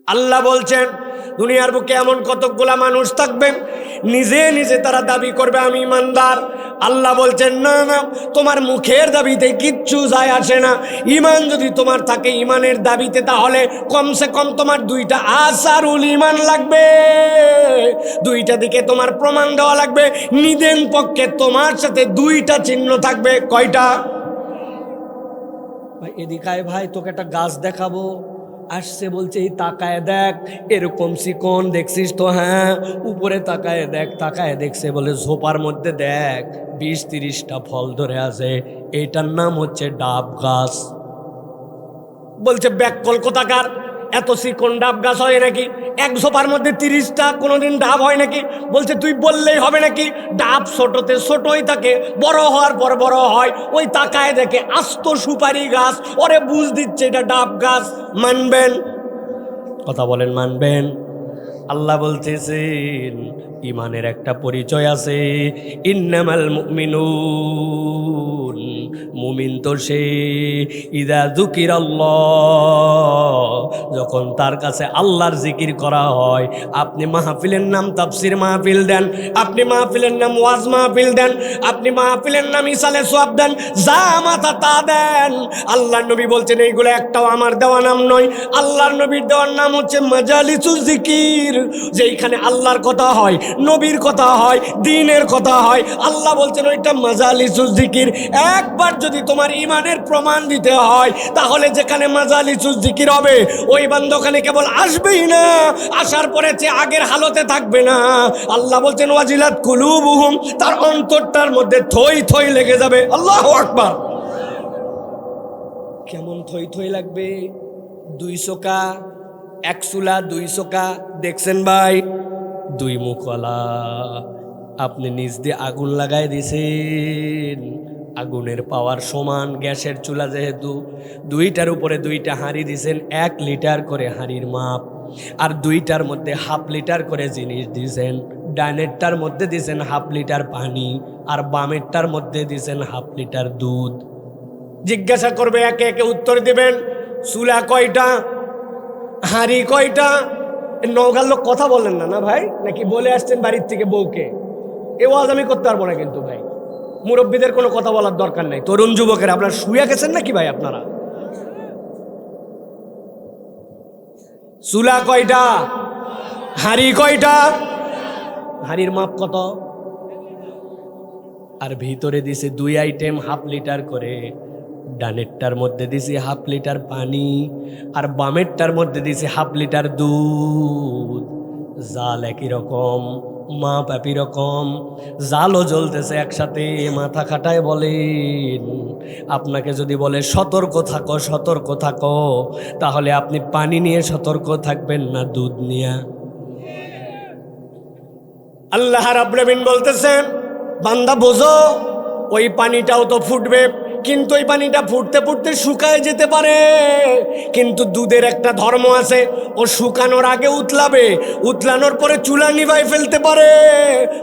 আল্লাহ বলছেন দুনিয়ার বুকে এমন কতকগুলা মানুষ থাকবে নিজে নিজে তারা দাবি করবে আমি ইমানদার। আল্লাহ বলছেন না না, তোমার মুখের দাবিতে কিচ্ছু যায় আসে না। ইমান যদি তোমার থাকে ইমানের দাবিতে, তাহলে কমসে কম তোমার দুইটা আসারুল ইমান লাগবে, দুইটা দিকে তোমার প্রমাণ দেওয়া লাগবে। নিদেন পক্ষে তোমার সাথে দুইটা চিহ্ন থাকবে। কয়টা? ভাই এদিকে আয়, ভাই তোকে একটা গাছ দেখাবো। আসছে বলছে এই তাকায় দেখ, এরকম চিকন দেখছিস তো? হ্যাঁ। উপরে তাকায় দেখ, তাকায় দেখছে বলে ঝোপার মধ্যে দেখ 20-30টা ফল ধরে আছে, এইটার নাম হচ্ছে ডাব গাছ। বলছে ব্যাককল কোথাকার, এত চিকন ডাব গাছ হয় নাকি? এক ঝোপার মধ্যে 30টা কোনোদিন ডাব হয় নাকি? বলছে তুই বললেই হবে নাকি? ডাব ছোটতে ছোটই থাকে, বড় হওয়ার পর বড় হয়। ওই তাকায় দেখে আস্ত সুপারি গাছ, ওরে বুঝ দিচ্ছে এটা ডাব গাছ। মানবেন? কথা বলেন, মানবেন? আল্লাহ বলতেছেন ইমানের একটা পরিচয় আছে, ইন্নামাল মুমিনুন, মুমিন তো সে ইদা যুকিরাল্লাহ, যখন তার কাছে আল্লাহর জিকির করা হয়। আপনি মাহফিলের নাম তাফসির মাহফিল দেন, আপনি মাহফিলের নাম ওয়াজ মাহফিল দেন, আপনি মাহফিলের নাম ইসালে সোয়াব দেন, যা মাথা তা দেন। আল্লাহর নবী বলছেন এইগুলো একটাও আমার দেওয়া নাম নয়। আল্লাহর নবীর দেওয়ার নাম হচ্ছে মাজালিসুল জিকির, যেইখানে আল্লাহর কথা হয়, নবীর কথা হয়, দ্বীনের কথা হয়। আল্লাহ বলছেন ওইটা মাজালিসুল জিকির। একবার যদি তোমার ইমানের প্রমাণ দিতে হয়, তাহলে যেখানে মাজালিসুল জিকির হবে ওই বান্দা ওখানে কেবল আসবেই না, আসার পরে যে আগের হালতে থাকবে না। আল্লাহ বলছেন ওয়াজিলাত কুলুবুহুম, তার অন্তরটার মধ্যে থই থই লেগে যাবে। আল্লাহু আকবার। কেমন থই থই লাগবে? 200 কা, 1 চুলা 200 কা, দেখছেন ভাই? 2 মুখওয়ালা। আপনি নিজ দিয়ে আগুন লাগাই দিছেন, আগুনের পাওয়ার সমান গ্যাসের চুলা, যেহেতু 2টার উপরে 2টা হাঁড়ি দিছেন, 1 লিটার করে হাঁড়ির মাপ, আর 2টার মধ্যে 1/2 লিটার করে জিনিস দিছেন। ডাইনেরটার মধ্যে দিছেন 1/2 লিটার পানি, আর বামেরটার মধ্যে দিছেন 1/2 লিটার দুধ। জিজ্ঞাসা করবে, একে একে উত্তর দিবেন। চুলা কয়টা, হাঁড়ি কয়টা? নওগাঁর লোক কথা বললেন না না ভাই, নাকি বলে আসছেন বাড়ির থেকে বউকে? এ ওয়াজ আমি করতে পারবো না কিন্তু ভাই। মুরব্বীদের কোনো কথা বলার দরকার নাই। তরুণ যুবকের আপনারা শুয়ে গেছেন নাকি ভাই? আপনারা চুলা কয়টা, হাঁড়ি কয়টা? হাঁড়ির মাপ কত? আর ভিতরে দিছে 2 আইটেম 1/2 লিটার করে। ডানেরটার মধ্যে দিছি 1/2 লিটার পানি, আর বামেরটার মধ্যে দিছি 1/2 লিটার দুধ। জাল একই রকম, মাপ একই রকম, জালও জ্বলতেছে একসাথে। মাথা খাটায় বলেন, আপনাকে যদি বলে সতর্ক থাকো সতর্ক থাকো, তাহলে আপনি পানি নিয়ে সতর্ক থাকবেন না দুধ নিয়ে? আল্লাহ রাব্বুল আলামিন বলতেছেন বান্দা বোঝো, ওই পানিটাও তো ফুটবে, কিন্তু ওই পানিটা ফুটতে ফুটতে শুকায় যেতে পারে। কিন্তু দুধের একটা ধর্ম আছে, ও শুকানোর আগে উতলাবে, উতলানোর পরে চুলা নিভাই ফেলতে পারে,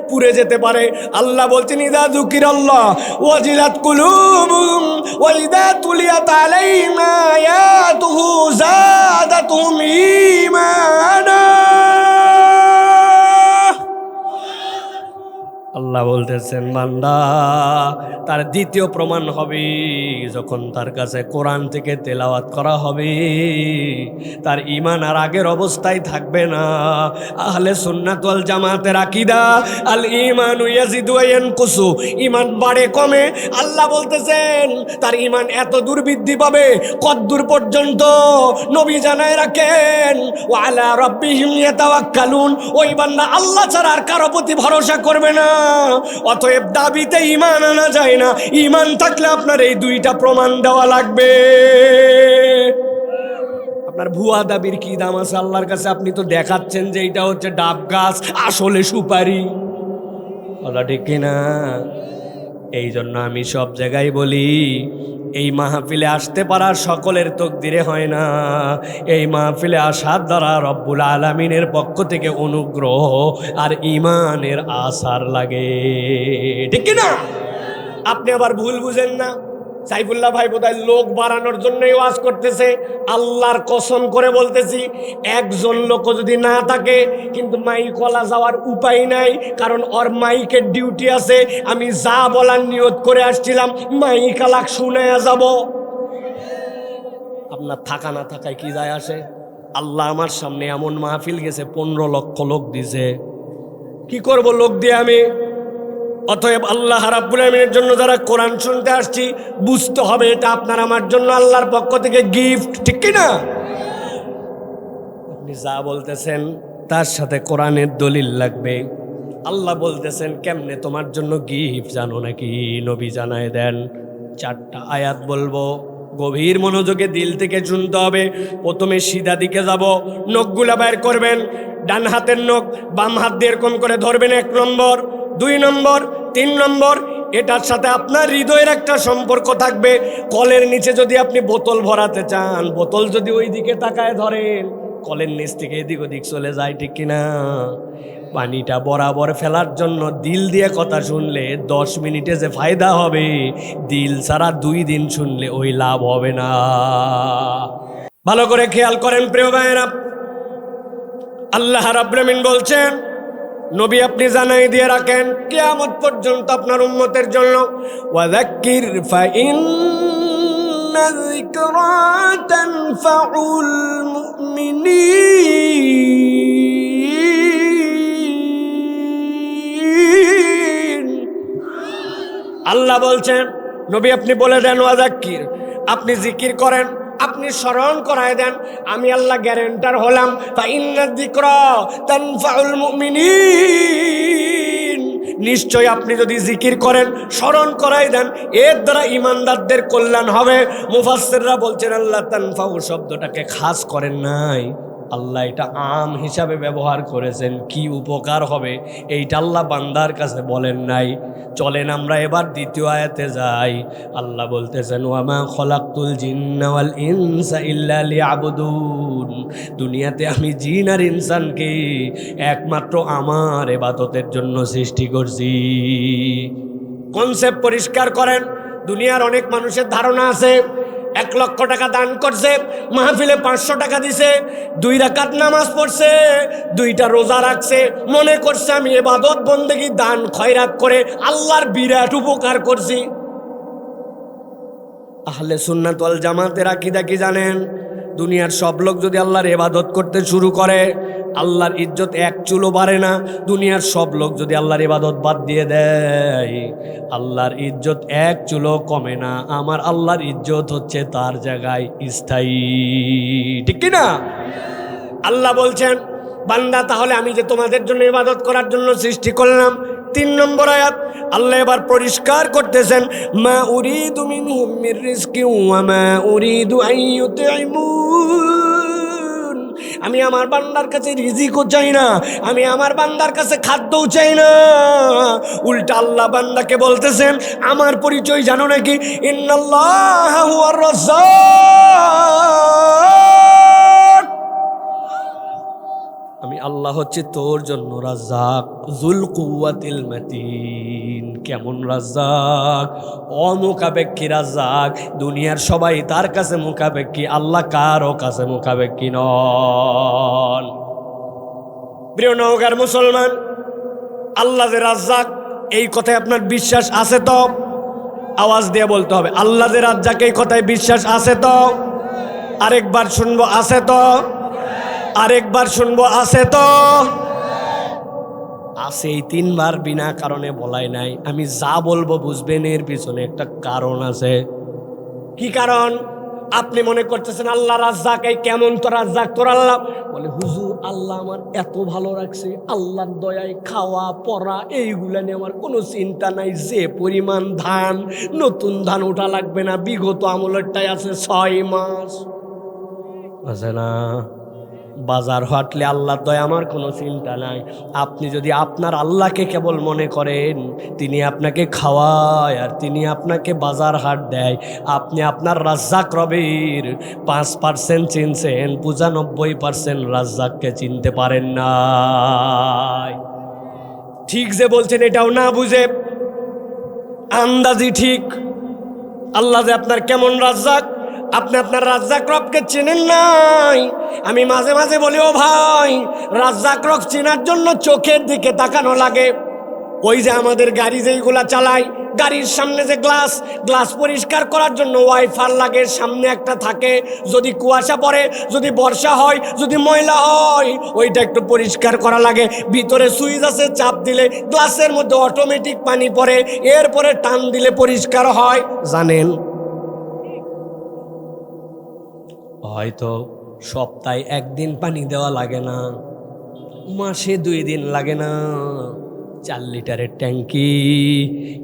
পুড়ে যেতে পারে। আল্লাহ বলছেন ইদা যুকিরাল্লাহ ওয়াজিলাত কুলুবুহুম ওয়া ইদা তুলিয়াত আলাইহিম আয়াতুহু যাদাতুহুম ঈমানা। আল্লাহ বলতেছেন বান্দা তার দ্বিতীয় প্রমাণ হবে যখন তার কাছে কোরআন থেকে তেলাওয়াত করা হবে, তার ঈমান আর আগের অবস্থায় থাকবে না। আহলে সুন্নাত ওয়াল জামাতের আকীদা আল ঈমানু ইয়াজিদু ওয়া ইয়ানকুসু, ঈমান বাড়ে কমে। আল্লাহ বলতেছেন তার ঈমান এত দূর বৃদ্ধি পাবে কতদূর পর্যন্ত? নবী জানায় রাখেন ওয়া আলা রাব্বিহিম ইয়াতাওয়াক্কালুন, ওই বান্দা আল্লাহ ছাড়া আর কারো প্রতি ভরসা করবে না। অতএব দাবিতে ঈমান আনা যায় না, ঈমান থাকলে আপনার এই 2টা প্রমাণ দেওয়া লাগবে। আপনার ভুয়া দাবির কি দাম আছে আল্লাহর কাছে? আপনি তো দেখাচ্ছেন যে এটা হচ্ছে ডাব গাছ, আসলে সুপারি। বলা ঠিক কিনা? এই জন্য আমি সব জায়গায় বলি, এই মাহফিলে আসতে পারা সকলের তকদিরে হয় না। এই মাহফিলে আসার দ্বারা রব্বুল আলামিনের পক্ষ থেকে অনুগ্রহ আর ঈমানের আসার লাগে, ঠিক কিনা? আপনি আবার ভুল বুঝেন না। সাইফুল্লাহ ভাই বোধহয় লোক বাড়ানোর জন্যই ওয়াজ করতেছে। আল্লাহর কসম করে বলতেছি, একজন লোক যদি না থাকে কিন্তু মাইকওয়ালা যাওয়ার উপায় নাই, কারণ ওর মাইকের ডিউটি আছে। আমি যা বলার নিয়ত করে আসছিলাম মাইকালাক শুনে যাব। আপনার থাকা না থাকায় কি যায় আসে? আল্লাহ আমার সামনে এমন মাহফিল গেছে, 15 লক্ষ লোক দিছে, কি করব লোক দিয়ে আমি? অতএব আল্লাহ রাব্বুল আমিনের জন্য যারা কোরআন শুনতে আসছি, বুঝতে হবে এটা আপনার আমার জন্য আল্লাহর পক্ষ থেকে গিফট, ঠিক কি না? আপনি যা বলতেছেন তার সাথে কোরআনের দলিল লাগবে। আল্লাহ বলতেছেন কেমনে তোমার জন্য গিফট জানো নাকি? নবী জানায় দেন। 4টা আয়াত বলবো, গভীর মনোযোগে দিল থেকে শুনতে হবে। প্রথমে সিধা দিকে যাব, নখগুলা বের করবেন, ডান হাতের নখ বাম হাত দিয়ে এরকম করে ধরবেন, 1 নম্বর, 2 নম্বর, 3 নম্বর। এটার সাথে আপনার হৃদয়ের একটা সম্পর্ক থাকবে। কলের নিচে যদি আপনি বোতল ভরাতে চান, বোতল যদি ওই দিকে তাকায় ধরেন, কলের নিচ থেকে এদিক ওদিক চলে যায়, ঠিক কিনা? পানিটা বরাবর ফেলার জন্য দিল দিয়ে কথা শুনলে 10 মিনিটে যে ফায়দা হবে, দিল ছাড়া 2 দিন শুনলে ওই লাভ হবে না। ভালো করে খেয়াল করেন প্রিয় ভাইয়েরা, আল্লাহ রাব্বুল আমিন বলছেন, নবী আপনি জানাই দিয়ে রাখেন কিয়ামত পর্যন্ত আপনার উম্মতের জন্য, ওয়াযাক্কির ফাইন্না যিকরা তানফাউল মুমিনিন। আল্লাহ বলছেন নবী আপনি বলে দেন, ওয়াযাক্কির, আপনি জিকির করেন, আপনি স্মরণ করায় দেন। আমি আল্লাহ গ্যারেন্টার হলাম, ফাইন্না যিকরা তানফাউল মুমিনিন। নিশ্চয় আপনি যদি জিকির করেন, স্মরণ করাই দেন, এর দ্বারা ইমানদারদের কল্যাণ হবে। মুফাসসিররা বলছেন আল্লাহ তানফাউ শব্দটাকে খাস করেন নাই, আল্লাহ এটা আম হিসাবে ব্যবহার করেছেন। কি উপকার হবে এইটা আল্লাহ বান্দার কাছে বলেন নাই। চলেন আমরা এবার 2য় আয়াতে যাই। আল্লাহ বলতেছেন, ওয়ামা খলাকতুল জিন্না ওয়াল ইনসা ইল্লা লিয়াবুদুন। দুনিয়াতে আমি জিন আর ইনসানকে একমাত্র আমার ইবাদতের জন্য সৃষ্টি করছি। কনসেপ্ট পরিষ্কার করেন। দুনিয়ার অনেক মানুষের ধারণা আছে 1 লক্ষ টাকা দান করছে, মাহফিলে 500 টাকা দিছে, 2 রাকাত নামাজ পড়ছে, 2টা রোজা রাখছে, মনে করছে আমি ইবাদত বন্দেগী দান খয়রাত করে আল্লাহর বিরাট উপকার করছি। আহলে সুন্নাত ওয়াল জামাতের আকীদা কি জানেন? দুনিয়ার সব লোক যদি আল্লাহর ইবাদত করতে শুরু করে, আল্লাহর ইজ্জত 1 চুলও বাড়ে না। দুনিয়ার সব লোক যদি আল্লাহর ইবাদত বাদ দিয়ে দেয়, আল্লাহর ইজ্জত 1 চুলও কমে না। আমার আল্লাহর ইজ্জত হচ্ছে তার জায়গায় স্থায়ী, ঠিক কি না? আল্লাহ বলছেন, বান্দা তাহলে আমি যে তোমাদের জন্য ইবাদত করার জন্য সৃষ্টি করলাম। 3 নম্বর আয়াত আল্লাহ এবার পরিষ্কার করতেছেন, মা উরিদু মিনহুম মির রিজকিন ওয়া মা উরিদু আন ইউতঈমুন। আমি আমার বান্দার কাছে রিজিকও চাই না, আমি আমার বান্দার কাছে খাদ্যও চাই না। উল্টা আল্লাহ বান্দাকে বলতেছেন, আমার পরিচয় জানো নাকি? ইন্নাল্লাহা হুয়ার রাজ্জাক। আমি আল্লাহ হচ্ছে তোর জন্য রাজ্জাক, যুল কুওয়াতিল মাতিন। কেমন রাজ্জাক? অমুখাপেক্ষী রাজ্জাক। দুনিয়ার সবাই তার কাছে মুখাপেক্ষী, আল্লাহ কারো কাছে মুখাপেক্ষী নন। প্রিয় নওগাঁর মুসলমান, আল্লাহ যে রাজ্জাক এই কথায় আপনার বিশ্বাস আছে তো? আওয়াজ দিয়ে বলতে হবে, আল্লাহ যে রাজ্জাক এই কথায় বিশ্বাস আছে তো? আরেকবার শুনবো, আছে তো? আরেকবার শুনবো, আছে তো? আছে, এই 3 বার বিনা কারণে বলাই নাই। আমি যা বলবো বুঝবেন এর পিছনে একটা কারণ আছে। কি কারণ? আপনি মনে করতেছেন আল্লাহ রাজ্জাক, এই কেমন তো রাজ্জাক তোর আল্লাহ? বলে হুজুর আল্লাহ আমার এত ভালো রাখছে, আল্লাহর দয়ায় খাওয়া পড়া এইগুলা নিয়ে আমার কোনো চিন্তা নাই। যে পরিমাণ ধান, নতুন ধান ওঠা লাগবে না, বিগত আমলেরটাই আছে 6 মাস আছে না। বাজার হাটলে আল্লাহর দয়া আমার কোনো চিন্তা নাই। আপনি যদি আপনার আল্লাহকে কেবল মনে করেন তিনি আপনাকে খাওয়ায় আর তিনি আপনাকে বাজার হাট দেয়, আপনি আপনার রাজ্জাক রবের 5% চিনছেন, 95% রাজ্জাককে চিনতে পারেন না। ঠিক যে বলছেন এটাও না বুঝে আন্দাজি ঠিক। আল্লাহ যে আপনার কেমন রাজ্জাক, আপনি আপনার রাজ্জাক রবকে চেনেন নাই। আমি মাঝে মাঝে বলি, ও ভাই, রাজ্জাক রব চেনার জন্য চোখের দিকে তাকানো লাগে। ওই যে আমাদের গাড়ি যেইগুলা চালাই, গাড়ির সামনে যে গ্লাস পরিষ্কার করার জন্য ওয়াইফার লাগে, সামনে একটা থাকে। যদি কুয়াশা পড়ে, যদি বর্ষা হয়, যদি ময়লা হয়, ওইটা একটু পরিষ্কার করা লাগে। ভিতরে সুইচ আছে, চাপ দিলে গ্লাসের মধ্যে অটোমেটিক পানি পড়ে, এরপরে টান দিলে পরিষ্কার হয়। জানেন, হয়তো সপ্তাহে একদিন পানি দেওয়া লাগে না, মাসে 2 দিন লাগে না, 4 লিটারের ট্যাঙ্কি,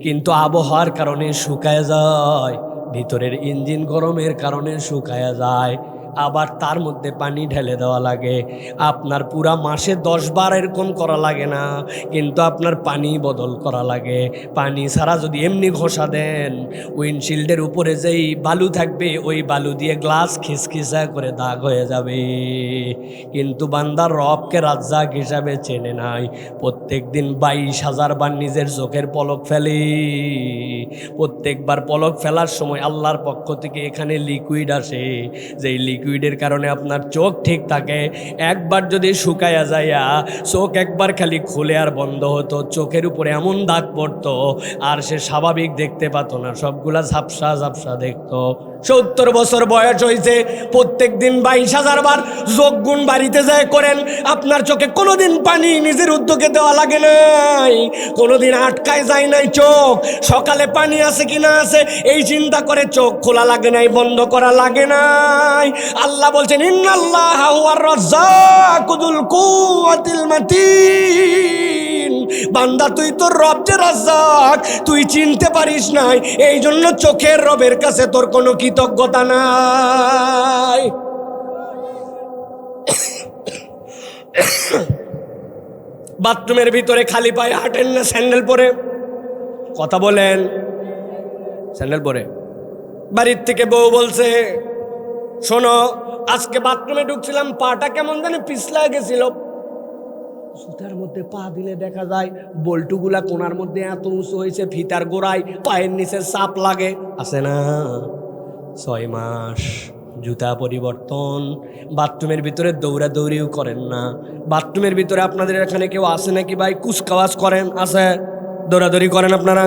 কিন্তু আবহাওয়ার কারণে শুকায় যায়, ভিতরের ইঞ্জিন গরমের কারণে শুকায় যায়, আবার তার মধ্যে পানি ঢেলে দেওয়া লাগে। আপনার পুরা মাসে 10 বার এরকম করা লাগে না, কিন্তু আপনার পানি বদল করা লাগে। পানি ছাড়া যদি এমনি ঘষা দেন, উইন্ডশিল্ডের উপরে যেই বালু থাকবে, ওই বালু দিয়ে গ্লাস খিসখিসা করে দাগ হয়ে যাবে। কিন্তু বান্দার রবকে রাজ্জাক হিসাবে চেনে নাই। প্রত্যেক দিন 22,000 বার নিজের চোখের পলক ফেলে। প্রত্যেকবার পলক ফেলার সময় আল্লাহর পক্ষ থেকে এখানে লিকুইড আসে, যেই লিকুইডের কারণে আপনার চোখ ঠিক থাকে। একবার যদি শুকায়া যায়া চোখ একবার খালি খুলে আর বন্ধ হতো, চোখের উপরে এমন দাগ পড়তো আর সে স্বাভাবিক দেখতে পাতো না, সবগুলা ঝাপসা ঝাপসা দেখতো। 70 বছর বয়স হয়েছে, প্রত্যেক দিন 22,000 বার যোগ গুণ বাড়িতে যায় করেন, আপনার চোখে কোনোদিন পানি নিজের উদ্যোগে দেওয়া লাগে নাই, কোনোদিন আটকায় যায় নাই চোখ। সকালে পানি আছে কিনা আছে এই চিন্তা করে চোখ খোলা লাগে নাই, বন্ধ করা লাগে নাই। আল্লাহ বলছেন, ইন্নাল্লাহা হুয়ার রাজ্জাকুযুল কুওয়াতিল মাতিন। বান্দা, তুই তোর রব যে রাজ্জাক তুই চিনতে পারিস নাই, এই জন্য চোখের রবের কাছে তোর কোনো কৃতজ্ঞতা নাই। বাথরুমের ভিতরে খালি পায়ে হাঁটেন না স্যান্ডেল পরে? কথা বলেন, স্যান্ডেল পরে? বাড়ির থেকে বউ বলছে, শোনো, আজকে বাথরুমে ঢুকছিলাম, পাটা কেমন জানি পিছলা গেছিল। সুতার মধ্যে পা দিলে দেখা যায় বল্টুগুলা কোনার মধ্যে এত উঁচু হয়েছে, ফিতার গোড়ায় পায়ের নিচে চাপ লাগে। আছে না? 6 মাস জুতা পরিবর্তন। বাথরুমের ভিতরে দৌড়াদৌড়িও করেন না। বাথরুমের ভিতরে আপনাদের এখানে কেউ আসে নাকি ভাই? কুচকাওয়াজ করেন? আছে? দৌড়াদৌড়ি করেন আপনারা?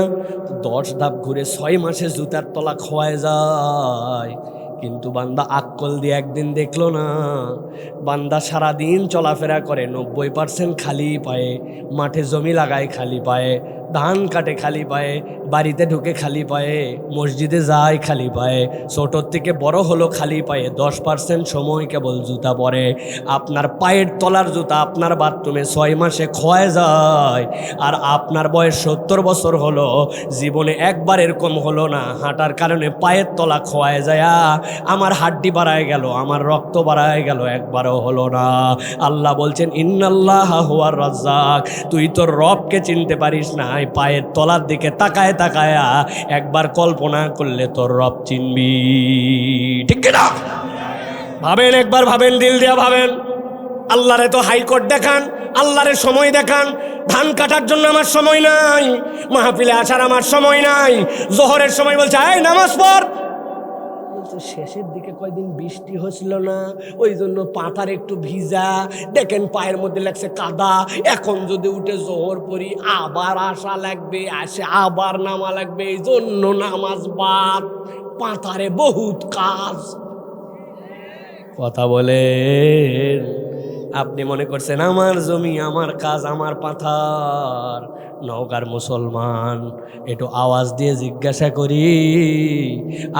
10 ধাপ ঘুরে 6 মাসে জুতার তলা খোয়ায় যায়। কিন্তু বান্দা আক্কল দিয়ে একদিন দেখলো না। বান্দা সারাদিন চলাফেরা করে 90% খালি পায়ে, মাঠে জমি লাগায় খালি পায়ে, ধান কাটে খালি পায়ে, বাড়িতে ঢুকে খালি পায়ে, মসজিদে যায় খালি পায়ে, ছোটোর থেকে বড় হলো খালি পায়ে, 10% সময় কেবল জুতা পরে। আপনার পায়ের তলার জুতা আপনার বাথরুমে 6 মাসে ক্ষয় যায়, আর আপনার বয়স 70 বছর হলো, জীবনে একবার এরকম হলো না হাঁটার কারণে পায়ের তলা ক্ষয় যায়, আমার হাড্ডি বাড়ায় গেল, আমার রক্ত বাড়ায় গেল, একবারও হলো না। আল্লাহ বলছেন, ইন্নাল্লাহা হুয়ার রাজ্জাক। তুই তোর রবকে চিনতে পারিস না, পায়ের তলার দিকে তাকায় তাকায়া একবার কল্পনা করলে তোর রব চিনবি। ঠিক কিনা? ভাবেন, একবার ভাবেন, দিল দিয়া ভাবেন। আল্লাহরে তো হাইকোর্ট দেখান, আল্লাহরে সময় দেখান। ধান কাটার জন্য আমার সময় নাই, মাহফিলে আসার আমার সময় নাই, জোহরের সময় বলছে এই নামাজ পড়। শেষের দিকে কয়দিন বৃষ্টি হচ্ছিল না, ওই জন্য পাতার একটু ভিজা, দেখেন পায়ের মধ্যে লাগছে কাদা। এখন যদি উঠে জোহর পড়ি আবার আসা লাগবে, আসে আবার নামা লাগবে, এই জন্য নামাজ বাদ। পাতারে বহুত কাজ। কথা বলেন। আপনি মনে করছেন আমার জমি, আমার কাজ, আমার পাথার? নওগাঁর মুসলমান, একটু আওয়াজ দিয়ে জিজ্ঞাসা করি,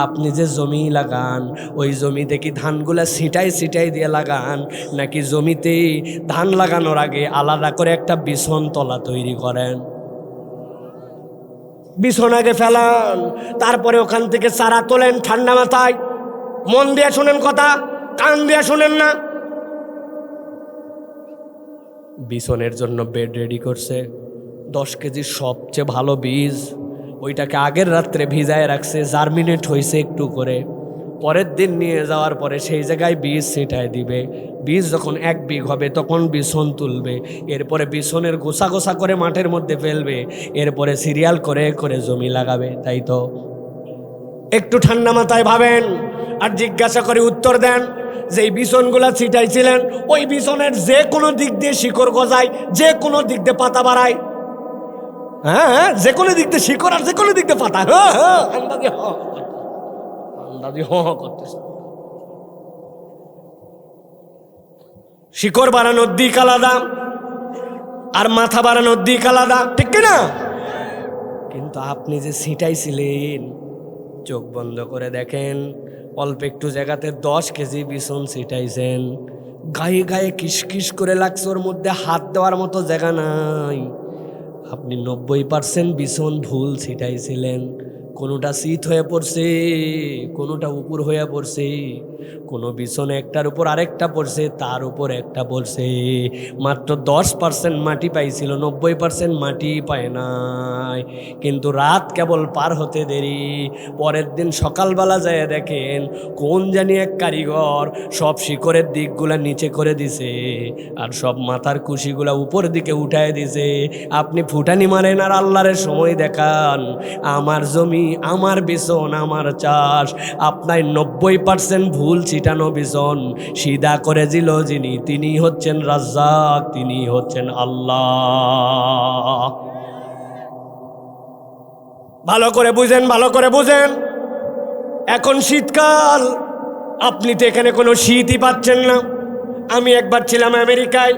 আপনি যে জমি লাগান, ওই জমিতে কি ধানগুলা ছিটাই ছিটাই দিয়ে লাগান, নাকি জমিতে ধান লাগানোর আগে আলাদা করে একটা বিছন তলা তৈরি করেন? বিছন আগে ফেলান, তারপরে ওখান থেকে চারা তোলেন ঠান্ডা মাথায়। মন দিয়ে শোনেন কথা, কান দিয়ে শোনেন না। বিছনের জন্য বেড রেডি করছে, 10 কেজি সবচেয়ে ভালো বীজ, ওইটাকে আগের রাত্রে ভিজায় রাখছে, জার্মিনেট হয়েছে একটু করে। পরের দিন নিয়ে যাওয়ার পরে সেই জায়গায় বীজ ছিটায় দিবে। বীজ যখন 1 বিঘ হবে তখন বিছন তুলবে, এরপরে বিছনের গোছা গোছা করে মাঠের মধ্যে ফেলবে, এরপরে সিরিয়াল করে করে জমি লাগাবে। তাই তো একটু ঠান্ডা মাথায় ভাবেন আর জিজ্ঞাসা করে উত্তর দেন, যেই বিছনগুলা ছিটাইছিলেন ওই বিছনের যে কোনো দিক দিয়ে শিকড় গজায়, যে কোনো দিক দিয়ে পাতা বাড়ায়। হ্যাঁ, যে কোনো দিক দিয়ে শিকড় আর যে কোনো দিক দিয়ে পাতা। আন্দাজি করতেছে। শিকড় বাড়ানোর দিক আলাদা আর মাথা বাড়ানোর দিক আলাদা, ঠিক কিনা? কিন্তু আপনি যে ছিটাইছিলেন, চোখ বন্ধ করে দেখেন, অল্প একটু জায়গাতে 10 কেজি বিছন ছিটাইছেন, গায়ে গায়ে কিসকিস করে লাগছে, ওর মধ্যে হাত দেওয়ার মতো জায়গা নাই। আপনি 90% বিছন ভুল ছিটাইছিলেন। কোনোটা শীত হয়ে পড়ছে, কোনোটা উপর হয়ে পড়ছে, কোনো বিছনে একটার উপর আরেকটা পড়ছে, তার উপর একটা পড়ছে। মাত্র 10% মাটি পাইছিল, 90% মাটি পায় নাই। কিন্তু রাত কেবল পার হতে দেরি। পরের দিন সকালবেলা যায় দেখেন কোন জানি এক কারিগর সব শিকড়ের দিকগুলা নিচে করে দিছে আর সব মাথার কুশিগুলা উপর দিকে উঠায় দিছে। আপনি ফুটানি মারেন আর আল্লাহরের সময় দেখান, আমার জমি, আমার বিছন, আমার চাষ। আপনার 90% ভুল ছিটানো বিছন সিধা করে দিল যিনি, তিনি হচ্ছেন রাজ্জাক, তিনি হচ্ছেন আল্লাহ। ভালো করে বুঝেন, ভালো করে বুঝেন। এখন শীতকাল, আপনি তো এখানে কোনো শীতই পাচ্ছেন না। আমি একবার ছিলাম আমেরিকায়,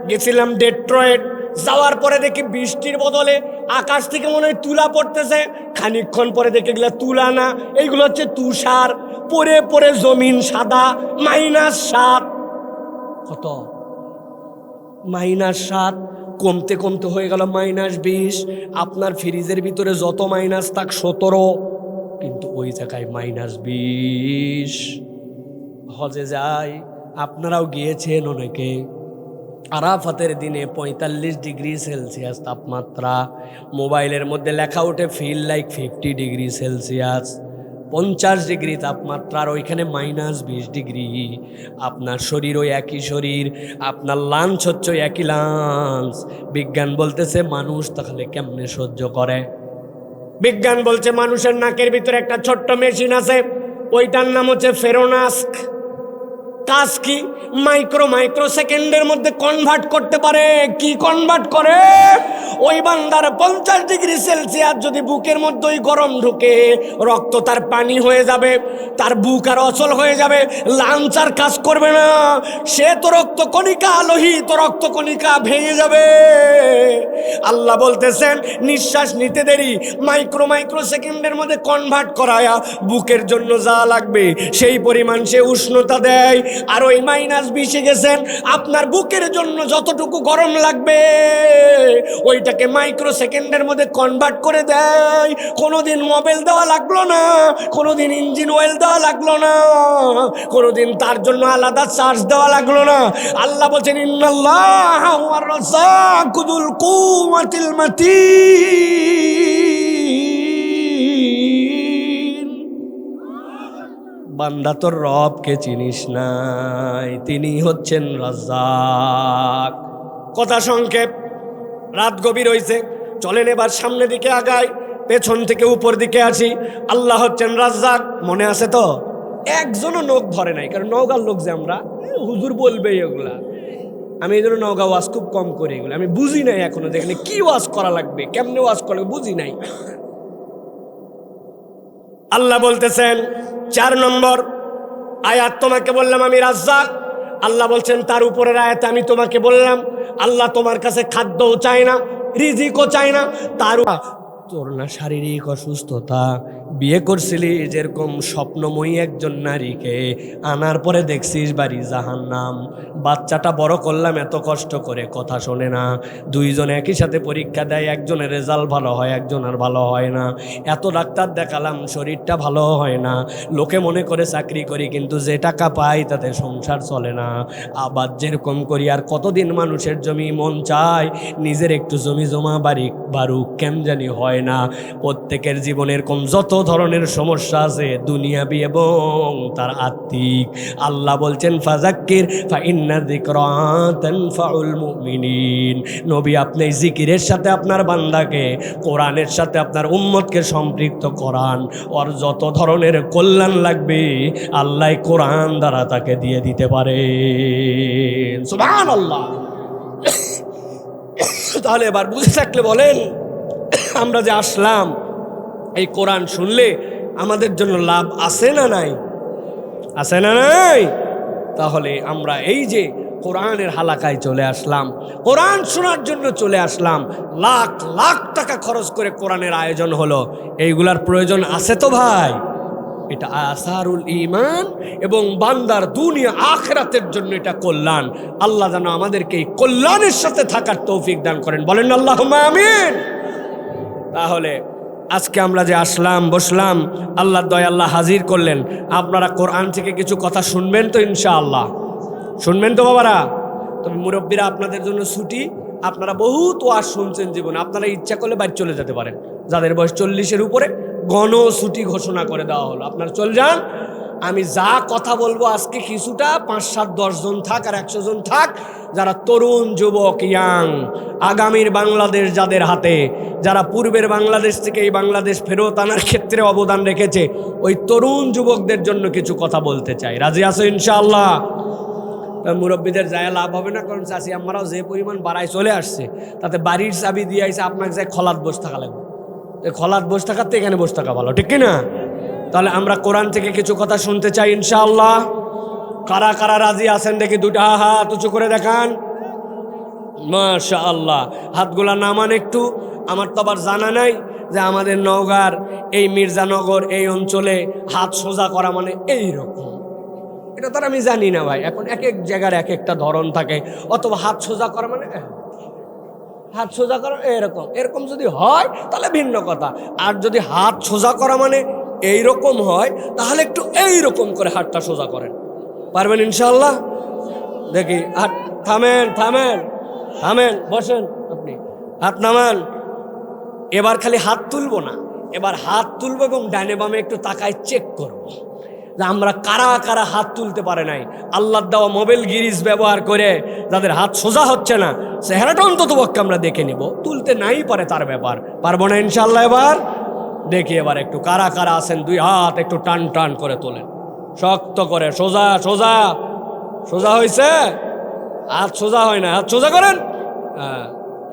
গেছিলাম ডেট্রয়েট। যাওয়ার পরে দেখি বৃষ্টির বদলে আকাশ থেকে মনে হয় তুলা পড়তেছে। খানিকক্ষণ পরে দেখে গেলে তুলা না, এইগুলো হচ্ছে তুষার। পরে পরে জমিন সাদা। -7। কত? -7। কমতে কমতে হয়ে গেল -20। আপনার ফ্রিজের ভিতরে যত মাইনাস থাক 17, কিন্তু ওই জায়গায় -20। হজে যায়, আপনারাও গিয়েছেন অনেকে। আরাফাতের দিনে 45 ডিগ্রি সেলসিয়াস তাপমাত্রা। মোবাইলের মধ্যে লেখা ওঠে feel like 50 degree Celsius. 50 degree তাপমাত্রার ওইখানে -20 ডিগ্রি। আপনার শরীর ওই একই শরীর, আপনার লাঞ্চ হচ্ছে ওই একই লাঞ্চ। বিজ্ঞান বলতেছে মানুষ তাহলে কেমনে সহ্য করে? বিজ্ঞান বলছে মানুষের নাকের ভিতরে একটা ছোট্ট মেশিন আছে, ওইটার নাম হচ্ছে ফেরোনাস্ক। কাজ কি? মাইক্রো সেকেন্ডের মধ্যে কনভার্ট করতে পারে। কি কনভার্ট করে? ওই বান্দার 50 ডিগ্রি সেলসিয়াস যদি বুকের মধ্যে ওই গরম ঢুকে, রক্ত তার পানি হয়ে যাবে, তার বুক আর অচল হয়ে যাবে, লাঞ্চ আর কাজ করবে না। সে তো রক্ত কণিকা, লোহিত রক্ত কণিকা ভেঙে যাবে। আল্লাহ বলতেছেন নিঃশ্বাস নিতে দেরি, মাইক্রো সেকেন্ডের মধ্যে কনভার্ট করায়া বুকের জন্য যা লাগবে সেই পরিমাণ সে উষ্ণতা দেয়। আর ওই -20 গেছেন, আপনার বুকের জন্য যতটুকু গরম লাগবে ওইটাকে মাইক্রো সেকেন্ডের মধ্যে কনভার্ট করে দেয়। কোনোদিন মোবাইল দেওয়া লাগলো না, কোনোদিন ইঞ্জিন অয়েল দেওয়া লাগলো না, কোনোদিন তার জন্য আলাদা চার্জ দেওয়া লাগলো না। আল্লাহ বলছেন ইন্নাল্লাহা হুয়ার রাজ্জাকু যুল কুওয়াতিল মাতিন। বান্দা তোর রবকে চিনিস নাই, তিনি হচ্ছেন রাজ্জাক। কথা সংক্ষেপ, রাত গভীর হয়েছে, চলেন এবার সামনের দিকে আগাই, পেছন থেকে উপর দিকে আসি। আল্লাহ হচ্ছেন রাজ্জাক, মনে আছে তো? একজনও নখ ধরে নাই, কারণ নওগাঁর লোক যে আমরা, হুজুর বলবে এগুলা। আমি এই জন্য নওগাঁ ওয়াজ খুব কম করি, এগুলো আমি বুঝি নাই এখনো। দেখলে কি ওয়াজ করা লাগবে, কেমনে ওয়াজ করা লাগবে বুঝি নাই। আল্লাহ বলতেছেন 4 নম্বর আয়াত তোমাকে বললাম আমি রাজ্জাক। আল্লাহ বলছেন তার উপরের আয়াতে আমি তোমাকে বললাম আল্লাহ তোমার কাছে খাদ্যও চায় না, রিজিকও চায় না। তার তোর না শারীরিক অসুস্থতা, বিয়ে করছিলি যেরকম স্বপ্নময়ী একজন নারীকে, আনার পরে দেখছিস বাড়ি জাহান্নাম। বাচ্চাটা বড় করলাম এত কষ্ট করে, কথা শোনে না। 2 জন একই সাথে পরীক্ষা দেয়, একজনের রেজাল্ট ভালো হয়, একজনের ভালো হয় না। এত ডাক্তার দেখালাম, শরীরটা ভালো হয় না। লোকে মনে করে চাকরি করি, কিন্তু যে টাকা পাই তাতে সংসার চলে না। আবার যেরকম করি, আর কতদিন মানুষের জমি মন চায় নিজের একটু জমি জমা বাড়ুক, কেন জানি হয় না। প্রত্যেকের জীবনের কম যত ধরনের সমস্যা আছে দুনিয়াবি এবং তার আত্মিক। আল্লাহ বলছেন ফাযাক্কির ফাইন্না যিকরা তানফাউল মুমিনিন। নবী, আপনি জিকিরের সাথে আপনার বান্দাকে, কোরআনের সাথে আপনার উম্মতকে সম্পৃক্ত করান। ওর যত ধরনের কল্যাণ লাগবে আল্লাহ কোরআন দ্বারা তাকে দিয়ে দিতে পারে। সুবহানাল্লাহ। তাহলে এবার বুঝে থাকলে বলেন, আমরা যে আসলাম এই কোরআন শুনলে আমাদের জন্য লাভ আছে না নাই? আছে না নাই? তাহলে আমরা এই যে কোরআনের হালাকায় চলে আসলাম, কোরআন শোনার জন্য চলে আসলাম, লাখ লাখ টাকা খরচ করে কোরআনের আয়োজন হলো, এইগুলার প্রয়োজন আছে তো ভাই? এটা আসারুল ঈমান এবং বান্দার দুনিয়া আখিরাতের জন্য এটা কল্যাণ। আল্লাহ যেন আমাদেরকে এই কল্যাণের সাথে থাকার তৌফিক দান করেন, বলেন আল্লাহুম্মা আমিন। তাহলে আজকে আমরা যে আসলাম, বসলাম, আল্লাহর দয়া আল্লাহ হাজির করলেন। আপনারা কোরআন থেকে কিছু কথা শুনবেন তো ইনশাআল্লাহ? শুনবেন তো বাবারা? তবে মুরব্বীরা আপনাদের জন্য ছুটি, আপনারা বহুত ওয়াজ শুনছেন জীবনে, আপনারা ইচ্ছা করলে বাইরে চলে যেতে পারেন। যাদের বয়স 40-এর উপরে গণ ছুটি ঘোষণা করে দেওয়া হলো, আপনারা চলে যান। আমি যা কথা বলবো আজকে কিছুটা 5-7-10 জন থাক আর 100 জন থাক, যারা তরুণ যুবক ইয়াং, আগামীর বাংলাদেশ যাদের হাতে, যারা পূর্বের বাংলাদেশ থেকে এই বাংলাদেশ ফেরত আনার ক্ষেত্রে অবদান রেখেছে, ওই তরুণ যুবকদের জন্য কিছু কথা বলতে চাই। রাজি আছো ইনশাআল্লাহ? মুরব্বীদের যায় লাভ হবে না, কারণ চাষি আমরাও যে পরিমাণ বাড়ায় চলে আসছে, তাতে বাড়ির চাবি দিয়ে আইসে আপনাকে যায় খলাত বসে থাকা লাগবে। খলাত বসে থাকার তো এখানে বসে থাকা ভালো, ঠিক কিনা? তাহলে আমরা কোরআন থেকে কিছু কথা শুনতে চাই ইনশাআল্লাহ। কারা কারা রাজি আছেন দেখি দুটা হাত উঁচু করে দেখান। মাশাআল্লাহ, হাতগুলা নামান একটু। আমার তো আবার জানা নাই যে আমাদের নওগাঁর এই মির্জানগর এই অঞ্চলে হাত সোজা করা মানে এইরকম, এটা তো আমি জানি না ভাই। এখন এক এক জায়গার এক একটা ধরন থাকে। অথবা হাত সোজা করা মানে হাত সোজা করা এরকম, এরকম যদি হয় তাহলে ভিন্ন কথা। আর যদি হাত সোজা করা মানে এইরকম হয়, তাহলে একটু এইরকম করে হাতটা সোজা করেন। পারবেন ইনশাআল্লাহ? দেখি হাত থামেন, থামেন, থামেন, বসেন। আপনি হাত নামান। এবার খালি হাত তুলবো না, এবার হাত তুলবো এবং ডানে বামে একটু তাকায় চেক করবো যে আমরা কারা কারা হাত তুলতে পারে নাই। আল্লাহর দেওয়া মোবাইল গিরিজ ব্যবহার করে যাদের হাত সোজা হচ্ছে না, চেহারাটা অন্তত পক্ষে আমরা দেখে নিব। তুলতে নাই পারে তার ব্যাপার, পারবো না ইনশাআল্লাহ। এবার দেখি এবার একটু কারা কারা আছেন, দুই হাত একটু টান টান করে তোলেন, শক্ত করে। সোজা সোজা সোজা হয়েছে? হাত সোজা হয় না, হাত সোজা করেন। হ্যাঁ,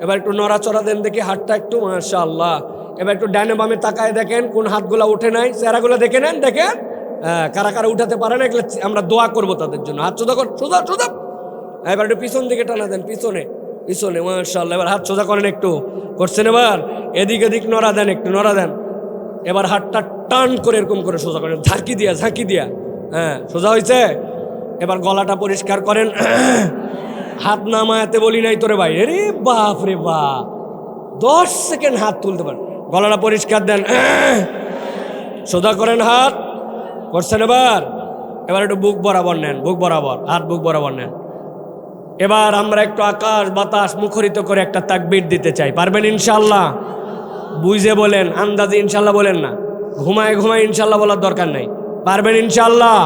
এবার একটু নড়াচড়া দেন দেখি হাতটা একটু। মাশাআল্লাহ। এবার একটু ডানে বামে তাকায় দেখেন কোন হাতগুলা উঠে নাই, চেহারাগুলো দেখে নেন, দেখেন। হ্যাঁ, কারা কারা উঠাতে পারে না, এগুলো আমরা দোয়া করবো তাদের জন্য। হাত সোজা কর, সোজা সোজা। এবার একটু পিছন দিকে টানা দেন, পিছনে পিছনে। মাশাআল্লাহ। এবার হাত সোজা করেন একটু, করছেন। এবার এদিক এদিক নড়া দেন, একটু নড়া দেন। এবার হাতটা টান করে এরকম করে সোজা করেন, ঝাঁকি দিয়া ঝাঁকি দিয়া। হ্যাঁ, সোজা হয়েছে। এবার গলাটা পরিষ্কার করেন। হাত নামায়াতে বলি নাই তোরে ভাই। রে বাপ রে বাপ, 10 সেকেন্ড হাত তুলতে পারেন। গলাটা পরিষ্কার দেন, সোজা করেন হাত, করছেন। এবার এবার একটু বুক বরাবর নেন, বুক বরাবর, হাত বুক বরাবর নেন। এবার আমরা একটু আকাশ বাতাস মুখরিত করে একটা তাকবীর দিতে চাই। পারবেন ইনশাআল্লাহ? বুঝে বলেন, আন্দাজে ইনশাআল্লাহ বলেন না। ঘুমায় ঘুমায় ইনশাআল্লাহ বলার দরকার নাই। পারবেন ইনশাআল্লাহ?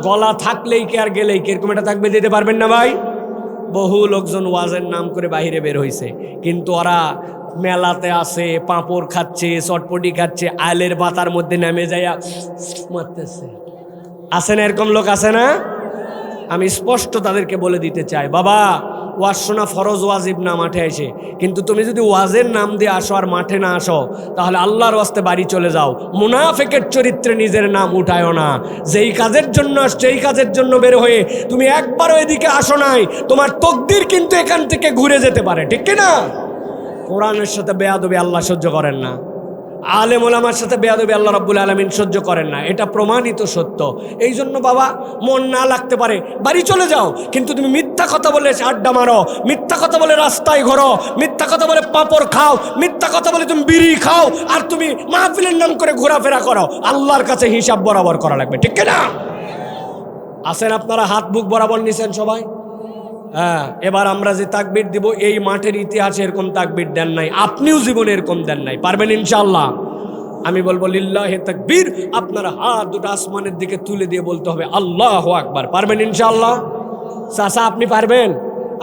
গলা থাকলেই কি আর গেলেই কি এরকম একটা তাকবীর দিতে পারবেন না ভাই? বহু লোকজন ওয়াজের নাম করে বাহিরে বের হয়েছে, কিন্তু ওরা মেলাতে আসে, পাঁপড় খাচ্ছে, চটপটি খাচ্ছে, আলের বাতার মধ্যে নেমে যাইয়া মারতেছে। আছে না এরকম লোক? আছে না? আমি স্পষ্ট তাদেরকে বলে দিতে চাই, বাবা, ওয়াজ শোনা ফরজ ওয়াজিব না মাঠে এসে, কিন্তু তুমি যদি ওয়াজের নাম দিয়ে আসো আর মাঠে না আসো, তাহলে আল্লাহর ওয়াস্তে বাড়ি চলে যাও। মুনাফিকের চরিত্রে নিজের নাম উঠায়ও না। যেই কাজের জন্য আসছো এই কাজের জন্য বের হয়ে তুমি একবারও এদিকে আসো নাই, তোমার তকদির কিন্তু এখান থেকে ঘুরে যেতে পারে, ঠিক কিনা? কোরআনের সাথে বেয়াদবি আল্লাহ সহ্য করেন না, আলেম ওলামার সাথে বেয়াদবি আল্লাহ রাব্বুল আলামিন সহ্য করেন না। এটা প্রমাণিত সত্য। এই জন্য বাবা, মন না লাগতে পারে বাড়ি চলে যাও, কিন্তু তুমি মিথ্যা কথা বলে আড্ডা মারো, মিথ্যা কথা বলে রাস্তায় ঘোরো, মিথ্যা কথা বলে পাঁপড় খাও, মিথ্যা কথা বলে তুমি বিড়ি খাও, আর তুমি মাহফিলের নাম করে ঘোরাফেরা করো, আল্লাহর কাছে হিসাব বরাবর করা লাগবে, ঠিক কিনা? আসেন, আপনারা হাত বুক বরাবর নিছেন সবাই? হ্যাঁ, এবার আমরা যে তাকবীর দিব, এই মাঠের ইতিহাসে এরকম তাকবীর দেন নাই, আপনিও জীবনে এরকম দেন নাই। পারবেন ইনশাআল্লাহ? আমি বলবো লিল্লাহি তাকবীর, আপনারা হাত দুটো আসমানের দিকে তুলে দিয়ে বলতে হবে আল্লাহু আকবার। পারবেন ইনশাআল্লাহ? চাচা আপনি পারবেন?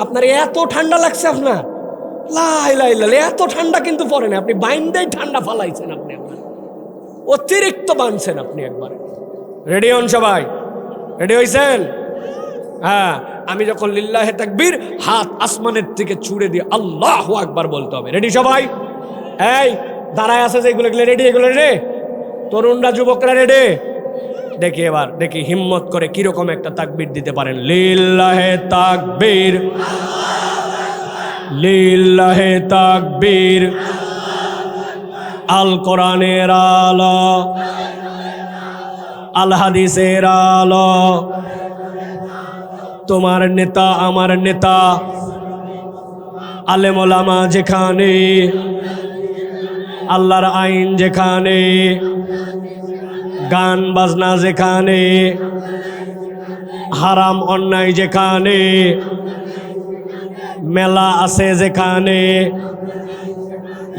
আপনার এত ঠান্ডা লাগছে, আপনার লা ইলাহা ইল্লাল্লাহ, এত ঠান্ডা কিন্তু পড়ে না, আপনি বাইন্দাই ঠান্ডা ফালাইছেন, আপনি আপনার অতিরিক্ত বানছেন আপনি একবার। রেডি হন সবাই? রেডি হইছেন? হ্যাঁ, আমি যখন লিল্লাহি তাকবীর হাত আসমানের দিকে ছুড়ে দিয়ে আল্লাহু আকবার বলতে হবে। রেডি সবাই? এই দাঁড়ায় আছে যেগুলো, রেডি? এগুলো রেডি? তরুণরা, যুবকরা রেডি? দেখি এবার, দেখি হিম্মত করে কিরকম একটা তাকবীর দিতে পারেন। লিল্লাহি তাকবীর, লিল্লাহি তাকবীর, আল কোরআনের আলো, আল হাদিসের আলো, তোমার নেতা আমার নেতা, আলেম ওলামা যেখানে, আল্লাহর আইন যেখানে, গান বাজনা যেখানে, হারাম অন্যায় যেখানে, মেলা আছে যেখানে,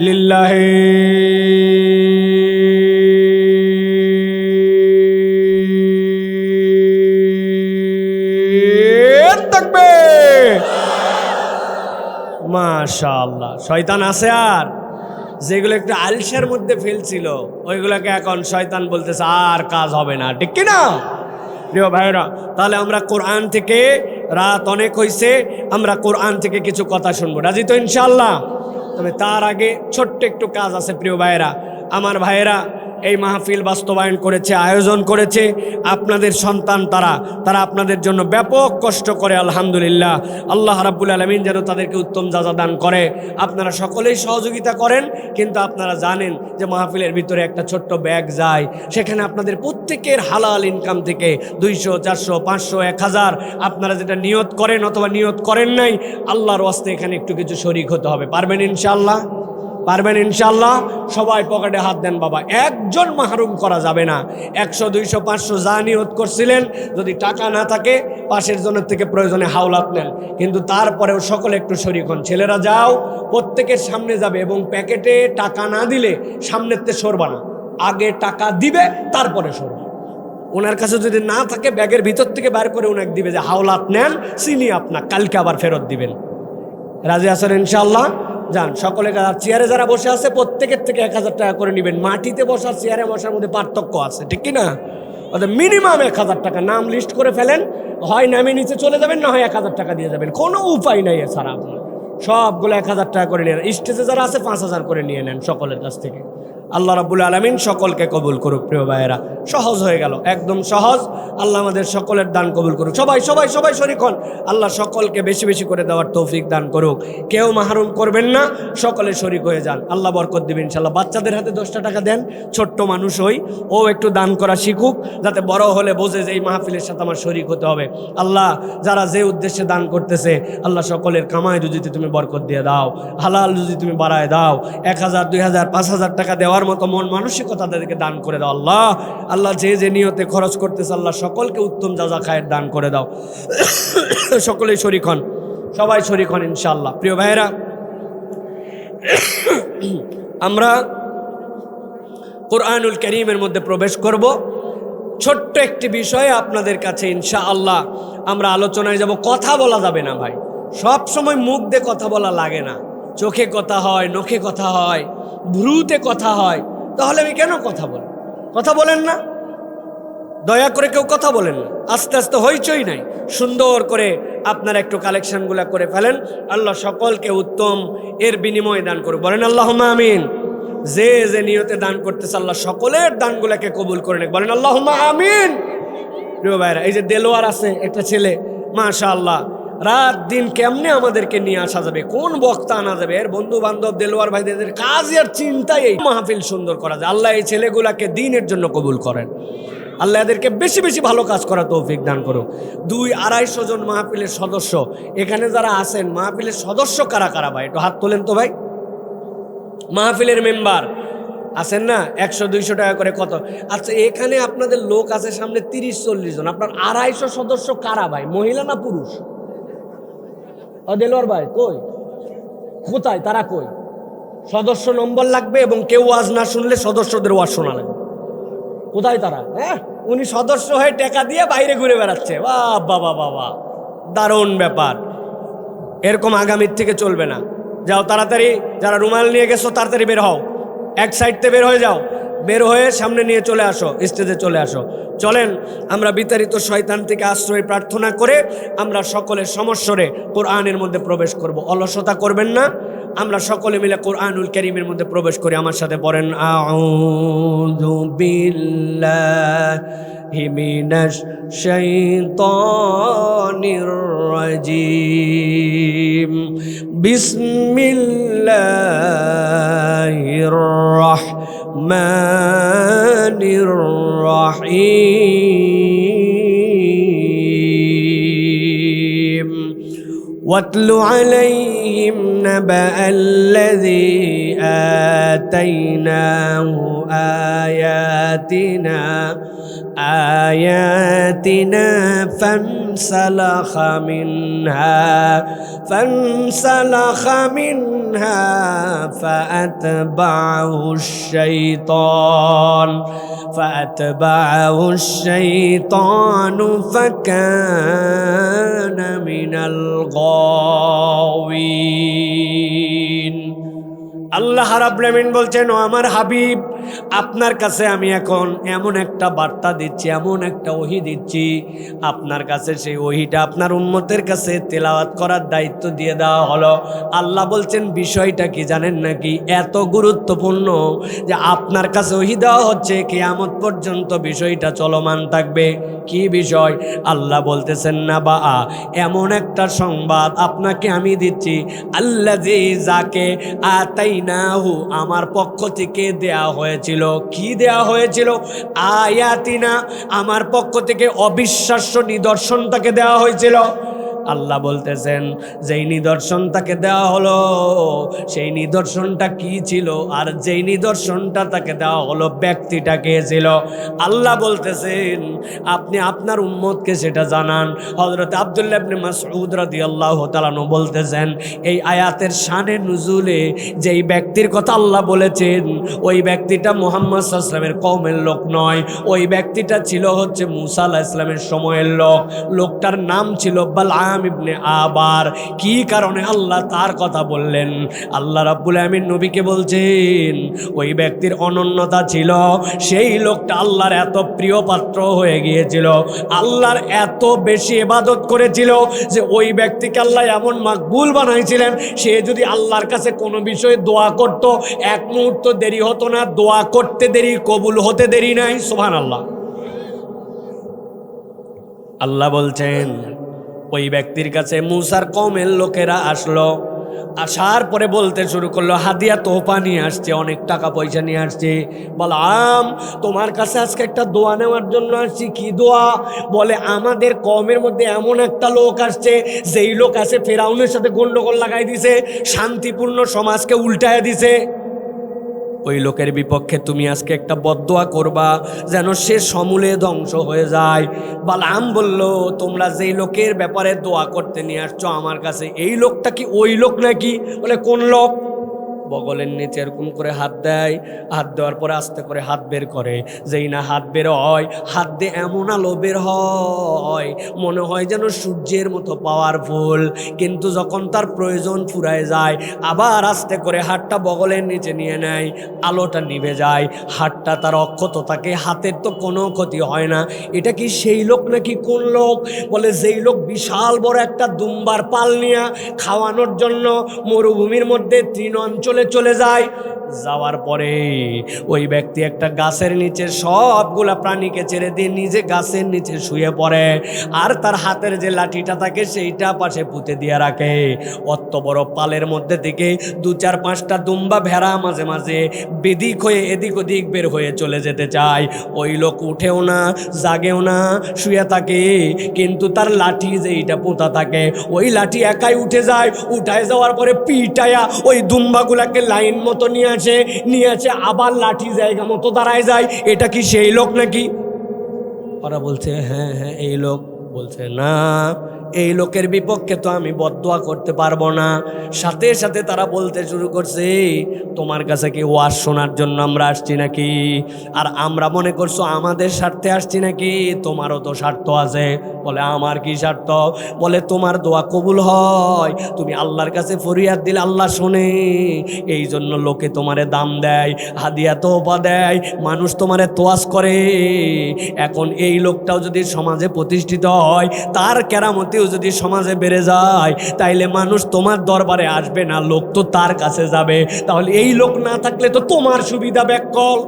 লিল্লাহি তাকবীর। মাশাআল্লাহ। শয়তান আছে আর? যেগুলো একটু আলসের মধ্যে ফেলছিল ওইগুলোকে এখন শয়তান বলতেছে আর কাজ হবে না, ঠিক কি না প্রিয় ভাইরা? তাহলে আমরা কোরআন থেকে, রাত অনেক হয়েছে, আমরা কোরআন থেকে কিছু কথা শুনবো, রাজি তো ইনশাআল্লাহ? তবে তার আগে ছোট্ট একটু কাজ আছে প্রিয় ভাইরা। আমার ভাইয়েরা এই মাহফিল বাস্তবায়ন করেছে, আয়োজন করেছে, আপনাদের সন্তান তারা আপনাদের জন্য ব্যাপক কষ্ট করে। আলহামদুলিল্লাহ, আল্লাহ রাব্বুল আলামিন যেন তাদেরকে উত্তম যাজা দান করে। আপনারা সকলেই সহযোগিতা করেন, কিন্তু আপনারা জানেন যে মাহফিলের ভিতরে একটা ছোট্ট ব্যাগ যায়, সেখানে আপনাদের প্রত্যেকের হালাল ইনকাম থেকে 200, 400, 500, 1000 আপনারা যেটা নিয়ত করেন অথবা নিয়ত করেন নাই, আল্লাহর ওয়াস্তে এখানে একটু কিছু শরীক হতে হবে। পারবেন ইনশাআল্লাহ? পারবেন ইনশাআল্লাহ? সবাই পকেটে হাত দেন বাবা, একজন মাহরুম করা যাবে না। 100, 200, 500 যা নিয়ত করছিলেন, যদি টাকা না থাকে পাশের জনের থেকে প্রয়োজনে হাওলাত নেন, কিন্তু তারপরেও সকলে একটু শরীক হন। ছেলেরা যাও, প্রত্যেকের সামনে যাবে, এবং প্যাকেটে টাকা না দিলে সামনেতে সরবা না, আগে টাকা দিবে তারপরে সরবে। ওনার কাছে যদি না থাকে ব্যাগের ভিতর থেকে বার করে ওনাকে দিবে যে হাওলাত নেন, চিনি আপনার, কালকে আবার ফেরত দিবেন। রাজি আছেন ইনশাআল্লাহ? যান সকলে। চেয়ারে যারা বসে আছে প্রত্যেকের থেকে 1000 টাকা করে নেবেন। মাটিতে বসার চেয়ারে বসার মধ্যে পার্থক্য আছে, ঠিক কিনা? অর্থাৎ মিনিমাম 1000 টাকা নাম লিস্ট করে ফেলেন, হয় নামে নিচে চলে যাবেন, না হয় 1000 টাকা দিয়ে যাবেন, কোনো উপায় নাই এছাড়া। আপনার সবগুলো 1000 টাকা করে নিয়ে নেন। স্টেজে যারা আছে 5000 করে নিয়ে নেন সকলের কাছ থেকে। আল্লাহ রাব্বুল আলামিন সকলকে কবুল করুক। প্রিয় ভাইয়েরা, সহজ হয়ে গেল, একদম সহজ। আল্লাহ আমাদের সকলের দান কবুল করুক। সবাই সবাই সবাই শরীক হন। আল্লাহ সকলকে বেশি বেশি করে দেওয়ার তৌফিক দান করুক। কেউ মাহরুম করবেন না, সকলে শরীক হয়ে যান, আল্লাহ বরকত দিবেন ইনশাআল্লাহ। বাচ্চাদের হাতে 10টা টাকা দেন, ছোট্ট মানুষ হই, ও একটু দান করা শিখুক, যাতে বড় হলে বোঝে যে এই মাহফিলের সাথে আমার শরীক হতে হবে। আল্লাহ যারা যে উদ্দেশ্যে দান করতেছে, আল্লাহ সকলের কামাই রুজিতে তুমি বরকত দিয়ে দাও, হালাল রুজি তুমি বাড়ায় দাও। 1000, 2000, 5000 টাকা দেওয়ার মতো মন মানসিকতা তাদেরকে দান করে দাও। আল্লাহ আল্লাহ যে যে নিয়তে খরচ করতেছে, আল্লাহ সকলকে উত্তম যাজা খায়ের দান করে দাও। সকলেই শরীক হন, সবাই শরীক হন ইনশাআল্লাহ। প্রিয় ভাইয়েরা, আমরা কোরআনুল কারীমের মধ্যে প্রবেশ করব। ছোট্ট একটি বিষয়ে আপনাদের কাছে ইনশাআল্লাহ আমরা আলোচনায় যাব। কথা বলা যাবে না ভাই, সব সময় মুখ দিয়ে কথা বলা লাগে না। চোখে কথা হয়, নখে কথা হয়, ভ্রুতে কথা হয়, তাহলে আমি কেন কথা বলি? কথা বলেন না, দয়া করে কেউ কথা বলেন না। আস্তে আস্তে হইচই নাই, সুন্দর করে আপনারা একটু কালেকশনগুলো করে ফেলেন। আল্লাহ সকলকে উত্তম এর বিনিময় দান করুক। বলেন আল্লাহুম্মা আমিন। যে যে নিয়তে দান করতেছে, আল্লাহ সকলের দানগুলোকে কবুল করে নেক। বলেন আল্লাহুম্মা আমিন। প্রিয় ভাইরা, এই যে দেলোয়ার আছে একটা ছেলে, মাশাআল্লাহ, রাত দিন কেমনে আমাদেরকে নিয়ে আসা যাবে, কোন বক্তা আনা যাবে, এর বন্ধু বান্ধব দেলোয়ার ভাইদের কাজ আর চিন্তাই এই মাহফিল সুন্দর করা যায়। আল্লাহ এই ছেলেগুলাকে দিনের জন্য কবুল করেন। আল্লাহ এদেরকে বেশি বেশি ভালো কাজ করা তৌফিক দান করুক। 200-250 জন মাহফিলের সদস্য এখানে যারা আছেন, মাহফিলের সদস্য কারা কারা ভাই একটু হাত তোলেন তো ভাই। মাহফিলের মেম্বার আছেন না, 100-200 টাকা করে কত? আচ্ছা, এখানে আপনাদের লোক আছে সামনে 30-40 জন, আপনার 250 সদস্য কারা ভাই, মহিলা না পুরুষ? দেলোয়ার ভাই কই, কোথায় তারা, কই? সদস্য নম্বর লাগবে এবং কেউ ওয়াজ না শুনলে সদস্যদের ওয়াজ শোনা লাগবে। কোথায় তারা? হ্যাঁ, উনি সদস্য হয়ে টাকা দিয়ে বাইরে ঘুরে বেড়াচ্ছে। বাহ বাবা বাবা, দারুণ ব্যাপার। এরকম আগামীর থেকে চলবে না। যাও তাড়াতাড়ি, যারা রুমাল নিয়ে গেছো তাড়াতাড়ি বের হও, এক সাইডতে বের হয়ে যাও, বের হয়ে সামনে নিয়ে চলে আসো, স্টেজে চলে আসো। চলেন আমরা বিতাড়িত শয়তান থেকে আশ্রয় প্রার্থনা করে আমরা সকলে সমস্বরে কোরআনের মধ্যে প্রবেশ করব। অলসতা করবেন না, আমরা সকলে মিলে কোরআনুল কারীমের মধ্যে প্রবেশ করি। আমার সাথে পড়েন, আউযু বিল্লাহি মিনাশ শাইতানির রাজিম, বিসমিল্লাহির রাহমানির রাহিম। واتل عليهم نبأ الذي آتيناه آياتنا فانسلخ منها فأتبعه الشيطان فكان من الغاوين। আল্লাহ রাব্বুল আমিন বলছেন, ও আমার হাবিব, আপনার কাছে আমি এখন এমন একটা বার্তা দিচ্ছি, এমন একটা ওহী দিচ্ছি, আপনার কাছে সেই ওহীটা আপনার উম্মতের কাছে তেলাওয়াত করার দায়িত্ব দিয়ে দেওয়া হলো। আল্লাহ বলছেন বিষয়টা কি জানেন নাকি? এত গুরুত্বপূর্ণ যে আপনার কাছে ওহী দেওয়া হচ্ছে, কিয়ামত পর্যন্ত বিষয়টা চলমান থাকবে। কি বিষয়? আল্লাহ বলতেছেন, না বা এমন একটা সংবাদ আপনাকে আমি দিচ্ছি, আল্লাযী, যাকে আতাইনাহু, আমার পক্ষ থেকে দেয়া হয়েছিল। কি দেয়া হয়েছিল? আয়াতিনা, আমার পক্ষ থেকে অবিশ্বাস্য নিদর্শন তাকে দেওয়া হয়েছিল। আল্লাহ বলতেছেন যেই নিদর্শন তাকে দেওয়া হলো সেই নিদর্শনটা কি ছিল, আর যেই নিদর্শনটা তাকে দেওয়া হলো ব্যক্তিটা কে ছিল। আল্লাহ বলতেছেন আপনি আপনার উম্মতকে সেটা জানান। হযরত আব্দুল্লাহ ইবনে মাসউদ রাদিয়াল্লাহু তাআলা আনহু বলতেছেন, এই আয়াতের শানে নুজুলে যেই ব্যক্তির কথা আল্লাহ বলেছেন ওই ব্যক্তিটা মুহাম্মদ সাল্লাল্লাহু আলাইহি ওয়াসাল্লামের কওমের লোক নয়, ওই ব্যক্তিটা ছিল হচ্ছে মূসা আলাইহিস সালামের সময়ের লোক। লোকটার নাম ছিল বালআম ইবনে আবার। কি কারণে আল্লাহ তার কথা বললেন? আল্লাহ রাব্বুল আমিন নবীকে বলছেন ওই ব্যক্তির অনন্যতা ছিল, সেই লোকটা আল্লাহর এত প্রিয় পাত্র হয়ে গিয়েছিল, আল্লাহর এত বেশি ইবাদত করেছিল যে ওই ব্যক্তিকে আল্লাহ এমন মাকবুল বানাইছিলেন, সে যদি আল্লাহর কাছে কোনো বিষয়ে দোয়া করত এক মুহূর্ত দেরি হতো না, দোয়া করতে দেরি, কবুল হতে দেরি নাই। সুবহানাল্লাহ। আল্লাহ বলছেন ওই ব্যক্তির কাছে মূসার কওমের লোকেরা আসলো, আসার পরে বলতে শুরু করলো, হাদিয়া তোহফা নিয়ে আসছে, অনেক টাকা পয়সা নিয়ে আসছে। বললাম তোমার কাছে আজকে একটা দোয়া নেওয়ার জন্য আসছি। কি দোয়া? বলে আমাদের কওমের মধ্যে এমন একটা লোক আসছে, যেই লোক আছে ফেরাউনের সাথে গন্ডগোল লাগাই দিছে, শান্তিপূর্ণ সমাজকে উল্টায় দিছে। ওই লোকের বিপক্ষে তুমি আজকে একটা বদদোয়া করবা যেন সে সমূলে ধ্বংস হয়ে যায়। বালাম বলল, তোমরা যেই লোকের ব্যাপারে দোয়া করতে নিয়ে আসছো আমার কাছে, এই লোকটা কি ওই লোক নাকি? বলে কোন লোক? বগলের নিচে এরকম করে হাত দেয়, হাত দেওয়ার পরে আস্তে করে হাত বের করে। যেই না হাত বের হয়, হাত দিয়ে এমন আলো বের হয় মনে হয় যেন সূর্যের মতো পাওয়ারফুল, কিন্তু যখন তার প্রয়োজন ফুরায় যায় আবার আস্তে করে হাতটা বগলের নিচে নিয়ে নেয়, আলোটা নিভে যায়, হাতটা তার অক্ষত থাকে, হাতের তো কোনো ক্ষতি হয় না। এটা কি সেই লোক নাকি কোন লোক? বলে যেই লোক বিশাল বড় একটা দুম্বার পাল নিয়ে খাওয়ানোর জন্য মরুভূমির মধ্যে তৃণ অঞ্চলে চলে যায়, যাওয়ার পরে ওই ব্যক্তি একটা গাছের নিচে সবগুলা প্রাণীকে ছেড়ে দিয়ে নিজে গাছের নিচে শুয়ে পড়ে, আর তার হাতের যে লাঠিটা থাকে সেইটা পাশে পুঁতে দিয়ে রাখে। অত বড় পালের মধ্যে থেকে 2-4-5টা দুম্বা ভেড়া মাঝে মাঝে বেদিক হয়ে এদিক ওদিক বের হয়ে চলে যেতে চায়। ওই লোক উঠেও না, জাগেও না, শুয়ে থাকে, কিন্তু তার লাঠি যেইটা পোঁতা থাকে ওই লাঠি একাই উঠে যায়। উঠায় যাওয়ার পরে পিটায়া ওই দুম্বাগুলাকে লাইন মতো নিয়ে আসে, আবার লাঠি জায়গা মতো দাঁড়ায় যায়। এটা কি সেই লোক নাকি? ওরা বলছে হ্যাঁ হ্যাঁ এই লোক। বলছে না, এই লোকের বিপক্ষে তো আমি বদদোয়া করতে পারবো না। সাথে সাথে তারা বলতে শুরু করছে, তোমার কাছে কি ওয়াজ শোনার জন্য আমরা আসছি নাকি? আর আমরা মনে করছো আমাদের স্বার্থে আসছি নাকি? তোমারও তো স্বার্থ আছে। বলে আমার কি স্বার্থ? বলে তোমার দোয়া কবুল হয়, তুমি আল্লাহর কাছে ফরিয়াদ দিলে আল্লাহ শোনে, এই জন্য লোকে তোমারে দাম দেয়, হাদিয়া তোহফা দেয়, মানুষ তোমারে তোয়াজ করে। এখন এই লোকটাও যদি সমাজে প্রতিষ্ঠিত হয়, তার কেরামতিও যদি সমাজে বেড়ে যায়, তাইলে মানুষ তোমার দরবারে আসবে না, লোক তো তার কাছে যাবে। তাহলে এই লোক না থাকলে তো তোমার সুবিধা ব্যাকল।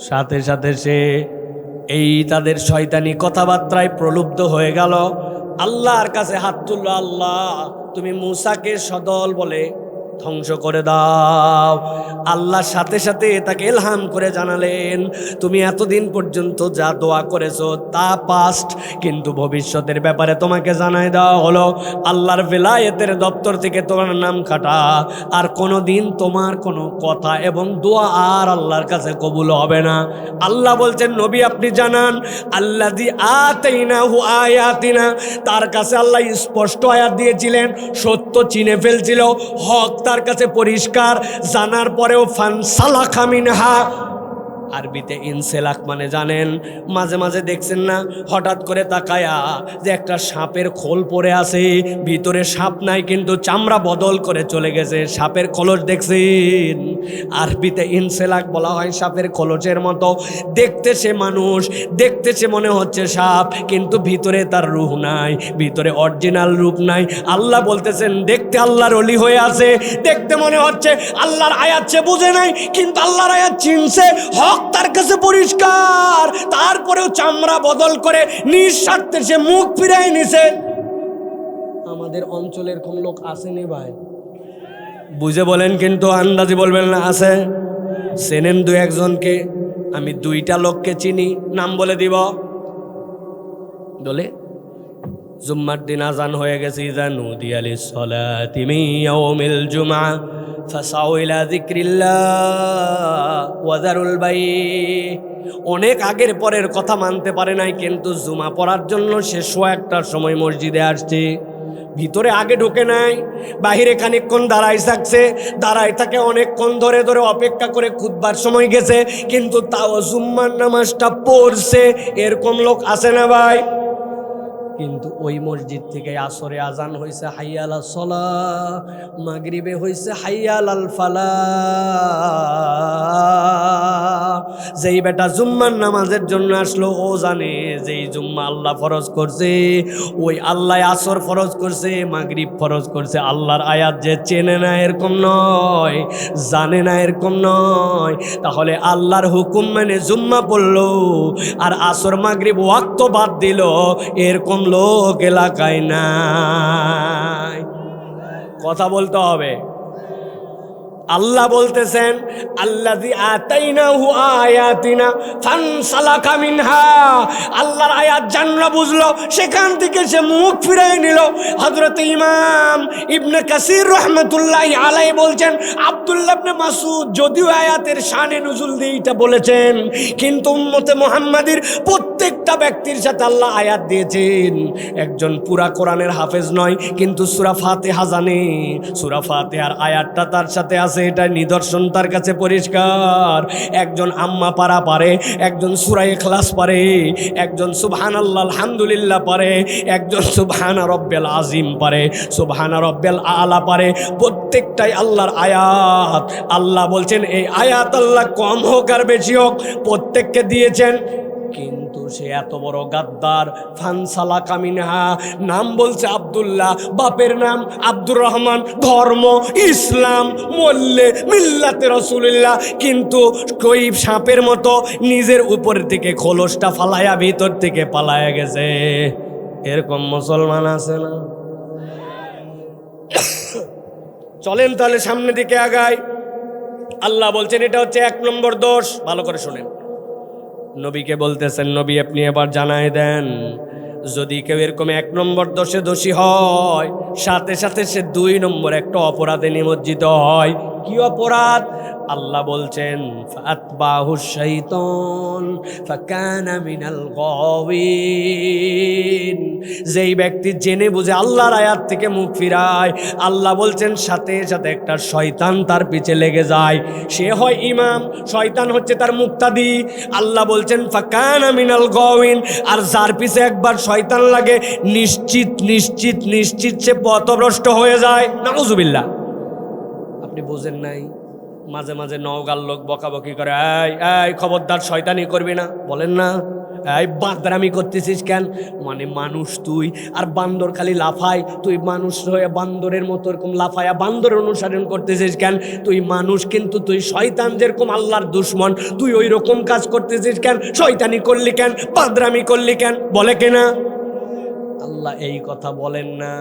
সাথে সাথে সে এই তাদের শয়তানি কথাবার্তায় প্রলুব্ধ হয়ে গেল, আল্লাহর কাছে হাত তুলল, আল্লাহ তুমি মূসাকে সদল বলে ধ্বংস করে দাও। আল্লাহর সাথে সাথে তাকে ইলহাম করে জানালেন, তুমি এতদিন পর্যন্ত যা দোয়া করেছো তা পাস্ট, কিন্তু ভবিষ্যতের ব্যাপারে তোমাকে জানাই দেওয়া হলো, আল্লাহর ভেলায়েতের দপ্তর থেকে তোমার নাম কাটা, আর কোনো দিন তোমার কোনো কথা এবং দোয়া আর আল্লাহর কাছে কবুল হবে না। আল্লাহ বলছেন, নবী আপনি জানান, আল্লাযী আতাইনাহু আয়াতিনা, তার কাছে আল্লাহ স্পষ্ট আয়াত দিয়েছিলেন, সত্য চিনে ফেলছিল, হক তার কাছে পরিষ্কার, জানার পরেও ফানসালাখা মিনহা। আরবিতে ইনসেলাক মানে জানেন, মাঝে মাঝে দেখছেন না হঠাৎ করে তাকায়া যে একটা সাপের খোল পড়ে আছে, ভিতরে সাপ নাই কিন্তু চামড়া বদল করে চলে গেছে, সাপের খোলস দেখছেন? আরবিতে ইনসেলাক বলা হয় সাপের খোলসের মতো। দেখতে সে মানুষ, দেখতে সে মনে হচ্ছে সাপ, কিন্তু ভিতরে তার রূহ নাই, ভিতরে অরিজিনাল রূপ নাই। আল্লাহ বলতেছেন, দেখতে আল্লাহর ওলি হয়ে আছে, দেখতে মনে হচ্ছে আল্লাহর আয়াত সে বুঝে নাই, কিন্তু আল্লাহর আয়াত চিনছে, হক তার কাছে পরিষ্কার, তারপরেও চামড়া বদল করে নিঃস্বার্থে সে মুখ ফিরাই নিছে। আমাদের অঞ্চলের কোন লোক আসেনি ভাই? বুঝে বলেন, কিন্তু আন্দাজি বলবেন না। আছে? চেনেন দু একজনকে? আমি দুইটা লোককে চিনি, নাম বলে দিব। বলে জুম্মার দিন আজান হয়ে গেছে, ইযা নুদিয়া লিস-সালাতি মিন ইয়াউমিল জুমআ ফাসাউ ইলা যিকরিল্লাহ ওয়া যারুল বাই'। অনেক আগের পরের কথা মানতে পারে নাই, কিন্তু জুমা পড়ার জন্য সে 1টার সময় মসজিদে আসছে, ভিতরে আগে ঢোকে নাই, বাহিরে খানিকক্ষণ দাঁড়াই থাকছে, দাঁড়াই থাকে অনেকক্ষণ ধরে ধরে অপেক্ষা করে খুতবার সময় গেছে, কিন্তু তাও জুম্মার নামাজটা পড়ছে। এরকম লোক আছে না ভাই? কিন্তু ওই মসজিদ থেকে আসরে আজান হয়েছে হাইয়া আলাস সালাহ, মাগরিবে হয়েছে হাইয়া আলাল ফালাহ। যেই বেটা জুম্মার নামাজের জন্য আসলো, ও জানে যেই জুম্মা আল্লাহ ফরজ করছে, ওই আল্লাহ আসর ফরজ করছে, মাগরিব ফরজ করছে। আল্লাহর আয়াত যে চেনে না এরকম নয়, জানে না এরকম নয়। তাহলে আল্লাহর হুকুম মানে জুম্মা পড়লো আর আসর মাগরিব ওয়াক্ত বাদ দিল, এরকম লোক এলাকায় নাই। কথা বলতে হবে। আল্লাহ বলতেছেন, আল্লাযী আতাইনাহু আয়াতিনা ফানসালাকা মিনহা, আল্লাহর আয়াত জানলো বুঝলো, সেখান থেকে সে মুখ ফিরিয়ে নিল। হযরত ইমাম ইবনে কাসির রাহমাতুল্লাহি আলাইহি বলছেন, আব্দুল্লাহ ইবনে মাসউদ যদিও আয়াতের শানে নুজুল দিয়ে এটা বলেছেন, কিন্তু উম্মতে মুহাম্মাদির প্রত্যেকটা ব্যক্তির সাথে আল্লাহ আয়াত দিয়েছেন। একজন পুরা কোরআনের হাফেজ নয়, কিন্তু সূরা ফাতিহা জানে, সূরা ফাতিহার আয়াতটা তার সাথে আছে, এটা নিদর্শন তার কাছে পরিষ্কার। একজন আম্মা পারা পারে, একজন সূরা ইখলাস পারে, একজন সুবহানাল্লাহ আলহামদুলিল্লাহ পারে, একজন সুবহানা রব্বিল আযীম পারে, সুবহানা রব্বিল আলা পারে। প্রত্যেকটাই আল্লাহর আয়াত। আল্লাহ বলছেন, এই আয়াত আল্লাহ কম হোক আর বেশি হোক প্রত্যেককে দিয়েছেন, কিন্তু সে এত বড় গাদ্দার। ফানসালাকা মিনহা, নাম বলছে আব্দুল্লাহ, বাপের নাম আব্দুর রহমান, ধর্ম ইসলাম, মল্লে মিল্লাতে রাসূলুল্লাহ, কিন্তু কই সাপের মতো নিজের উপর থেকে খোলসটা ফালায়া ভিতর থেকে পালায়া গেছে। এরকম মুসলমান আছে না? চলেন তাহলে সামনের দিকে আগাই। আল্লাহ বলছেন, এটা হচ্ছে 1 নম্বর দোষ। ভালো করে শুনেন, নবীকে বলতেছেন, নবী আপনি এবার জানাই দেন যদি কেউ এরকম 1 নম্বর দোষে দোষী হয়, সাথে সাথে সে 2 নম্বর একটা অপরাধে নিমজ্জিত হয়। কি অপরাধ? আল্লাহ বলছেন ফাতবাহু শাইতান ফাকানা মিনাল গাওয়িন। যেই ব্যক্তি জেনে বুঝে আল্লাহর আয়াত থেকে মুখ ফিরায়, আল্লাহ বলছেন সাথে সাথে একটা শয়তান তার পিছে লেগে যায়। সে হয় ইমাম, শয়তান হচ্ছে তার মুক্তাদি। আল্লাহ বলছেন ফাকানা মিনাল গাওয়িন। আর যার পিছে একবার শয়তান লাগে, নিশ্চিত নিশ্চিত নিশ্চিত সে পথভ্রষ্ট হয়ে যায়। নাউজুবিল্লাহ। আপনি বোঝেন নাই? মাঝে মাঝে নওগাঁর লোক বকাবকি করে, এই এই খবরদার শয়তানি করবি না, বলেন না? এই বাঁদরামি করতেছিস কেন? মানে মানুষ তুই, আর বান্দর খালি লাফায়, তুই মানুষ হয়ে বান্দরের মতো এরকম লাফায়া বান্দরের অনুসরণ করতেছিস কেন? তুই মানুষ কিন্তু তুই শয়তান, যেরকম আল্লাহর দুশ্মন, তুই ওই রকম কাজ করতেছিস কেন? শয়তানি করলি কেন? বাঁদরামি করলি কেন? বলে কিনা? আল্লাহ এই কথা বলেন না।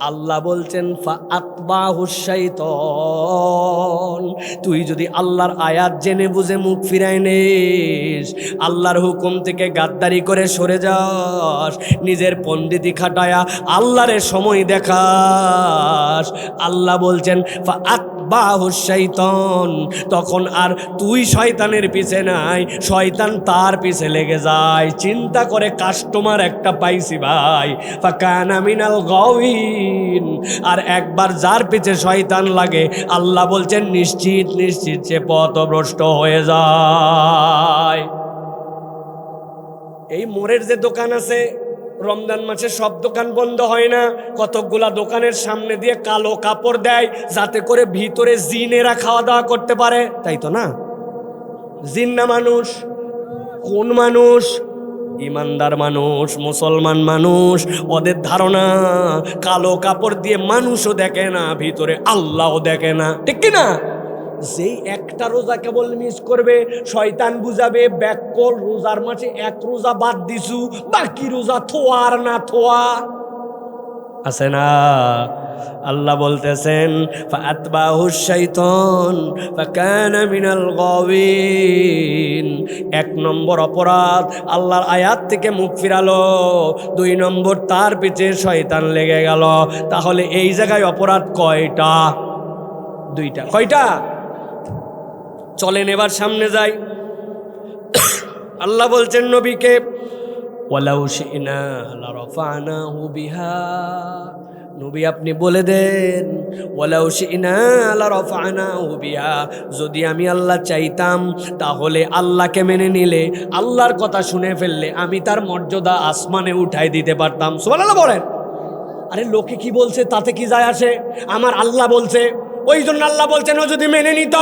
আল্লাহ বলছেন ফাআতবাহু শাইতান। তুই যদি আল্লাহর আয়াত জেনে বুঝে মুখ ফিরাই নিস, আল্লাহর হুকুম থেকে গাদ্দারি করে সরে যাস, নিজের পণ্ডিতি খাটায়া আল্লাহরে সময় দেখাস, আল্লাহ বলছেন ফাআতবাহু শাইতান, তখন আর তুই শয়তানের পিছে নাই, শয়তান তার পিছে লেগে যায়। চিন্তা করে কাস্টমার একটা পাইছি ভাই, ফাকানা মিনাল গাওয়িন। আর একবার যার পিছে শয়তান লাগে, আল্লাহ বলছেন নিশ্চিত নিশ্চিত সে পথভ্রষ্ট হয়ে যায়। এই মোড়ের যে দোকান আছে, রমজান মাসে সব দোকান বন্ধ হয় না, কতকগুলা দোকানের সামনে দিয়ে কালো কাপড় দেয় যাতে করে ভিতরে জিনেরা খাওয়া দাওয়া করতে পারে, তাই তো না? জিন না মানুষ? কোন মানুষ? ইমানদার মানুষ, মুসলমান মানুষ। ওদের ধারণা কালো কাপড় দিয়ে মানুষও দেখে না, ভিতরে আল্লাহও দেখে না, ঠিক কি না? যেই একটা রোজা কেবল মিস করবে, শয়তান বুঝাবে ব্যাককল রোজার মাঝে 1 রোজা বাদ দিছু, বাকি রোজা থোয়া আর না থোয়া আছে না? আল্লাহ বলতেছেন ফাআতবাহু শাইতান ফাকানা মিনাল গাওয়িন। 1 নম্বর অপরাধ, আল্লাহর আয়াত থেকে মুখ ফিরালো। 2 নম্বর, তার পিছে শয়তান লেগে গেল। তাহলে এই জায়গায় অপরাধ কয়টা? 2টা। কয়টা? চলেন এবার সামনে যাই। আল্লাহ বলছেন নবীকে ওয়ালাউ শি'না লারাফা'নাহু বিহা। নবী আপনি বলে দেন ওয়ালাউ শি'না লারাফা'নাহু বিহা, যদি আমি আল্লাহ চাইতাম তাহলে আল্লাহকে মেনে নিলে, আল্লাহর কথা শুনে ফেললে আমি তার মর্যাদা আসমানে উঠাই দিতে পারতাম। সুবহানাল্লাহ বলেন। আরে লোকে কি বলছে তাতে কি যায় আসে? আমার আল্লাহ বলছে, ওই জন্য আল্লাহ বলছেন ও যদি মেনে নিত,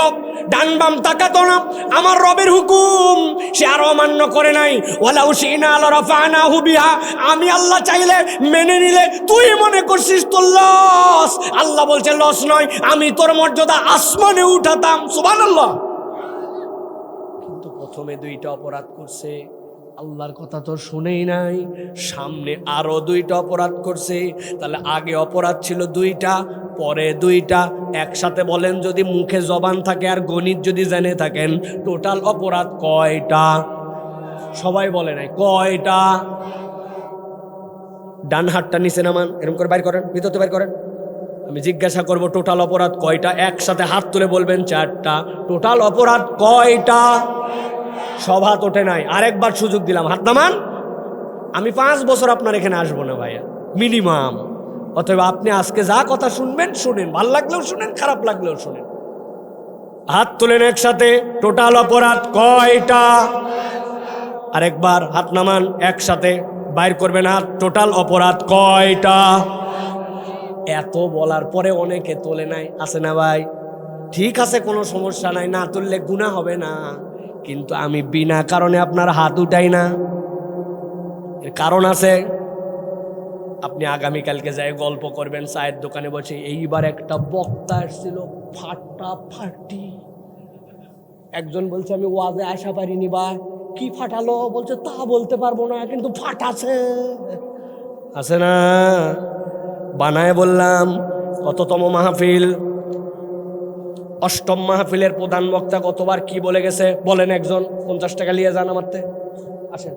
ডান বাম তাকাতো না, আমার রবের হুকুম সে আর অমান্য করে নাই। ওয়ালাউ শি'না লারাফা'নাহু বিহা, আমি আল্লাহ চাইলে মেনে নিলে তুই মনে করছিস তোর লস, আল্লাহ বলছে লস নয়, আমি তোর মর্যাদা আসমানে উঠাতাম। সুবহানাল্লাহ। কিন্তু প্রথমে 2টা অপরাধ করছে, আল্লাহর কথা তো শুনেই নাই, সামনে আরো 2টা অপরাধ করছে। তাহলে আগে অপরাধ ছিল 2টা, পরে 2টা। একসাথে বলেন, যদি মুখে জবান থাকে আর গণিত যদি জেনে থাকেন, টোটাল অপরাধ কয়টা? সবাই বলে নাই কয়টা? ডান হাতটা নিচে নামান, এরকম করে বাইর করেন, ভিতরতে বাইর করেন। আমি জিজ্ঞাসা করব টোটাল অপরাধ কয়টা? একসাথে হাত তুলে বলবেন 4টা। টোটাল অপরাধ কয়টা? সব হাত ওঠে নাই। আরেকবার সুযোগ দিলাম, হাত নামান। আমি 5 বছর আপনার এখানে আসবো না ভাইয়া, মিনিমাম। অতএব আপনি আজকে যা কথা শুনবেন শুনেন, ভাল লাগলেও শুনেন, খারাপ লাগলেও শুনেন। হাত তুলেন একসাথে, টোটাল অপরাধ কয়টা? আরেকবার হাত নামান, একসাথে বাইর করবেন হাত, টোটাল অপরাধ কয়টা? এত বলার পরে অনেকে তোলে নাই, আছে না ভাই? ঠিক আছে, কোনো সমস্যা নাই, না তুললে গুনাহ হবে না। কিন্তু আমি বিনা কারণে আপনার হাত উঠাই না, এর কারণ আছে। আপনি আগামীকালকে যাই গল্প করবেন চায়ের দোকানে বসে, এইবার একটা বক্তা আসছিল ফাটাফাটি। একজন বলছে আমি ওয়াজে আসা পারিনি, বা কি ফাটালো? বলছে তা বলতে পারবো না, কিন্তু ফাটাছে। আছে না? বানায় বললাম। কততম মাহফিল? 8ম মাহফিলের প্রধান বক্তা কতবার কি বলে গেছে বলেন একজন? 50 টাকা নিয়ে যান আমারতে, আসেন।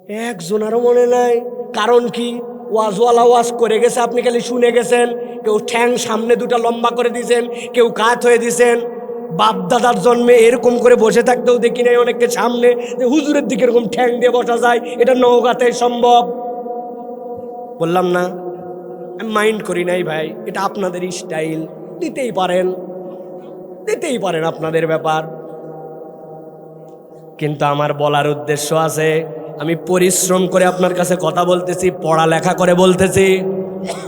একজনেরও মনে নাই। কারণ কি? ওয়াজওয়ালা ওয়াজ করে গেছে, আপনি খালি শুনে গেছেন। কেউ ঠ্যাং সামনে দুটা লম্বা করে দিয়েছেন, কেউ কাত হয়ে দিয়েছেন। বাপ দাদার জন্মে এরকম করে বসে থাকতেও দেখি নাই অনেককে সামনে যে হুজুরের দিকে এরকম ঠ্যাং দিয়ে বসা যায়, এটা নওগাঁতে সম্ভব। বললাম না, আমি মাইন্ড করি নাই ভাই, এটা আপনাদের স্টাইল, দিতেই পারেন, দিতেই পারেন, আপনাদের ব্যাপার। কিন্তু আমার বলার উদ্দেশ্য আছে, আমি পরিশ্রম করে আপনার কাছে কথা বলতেছি, পড়ালেখা করে বলতেছি,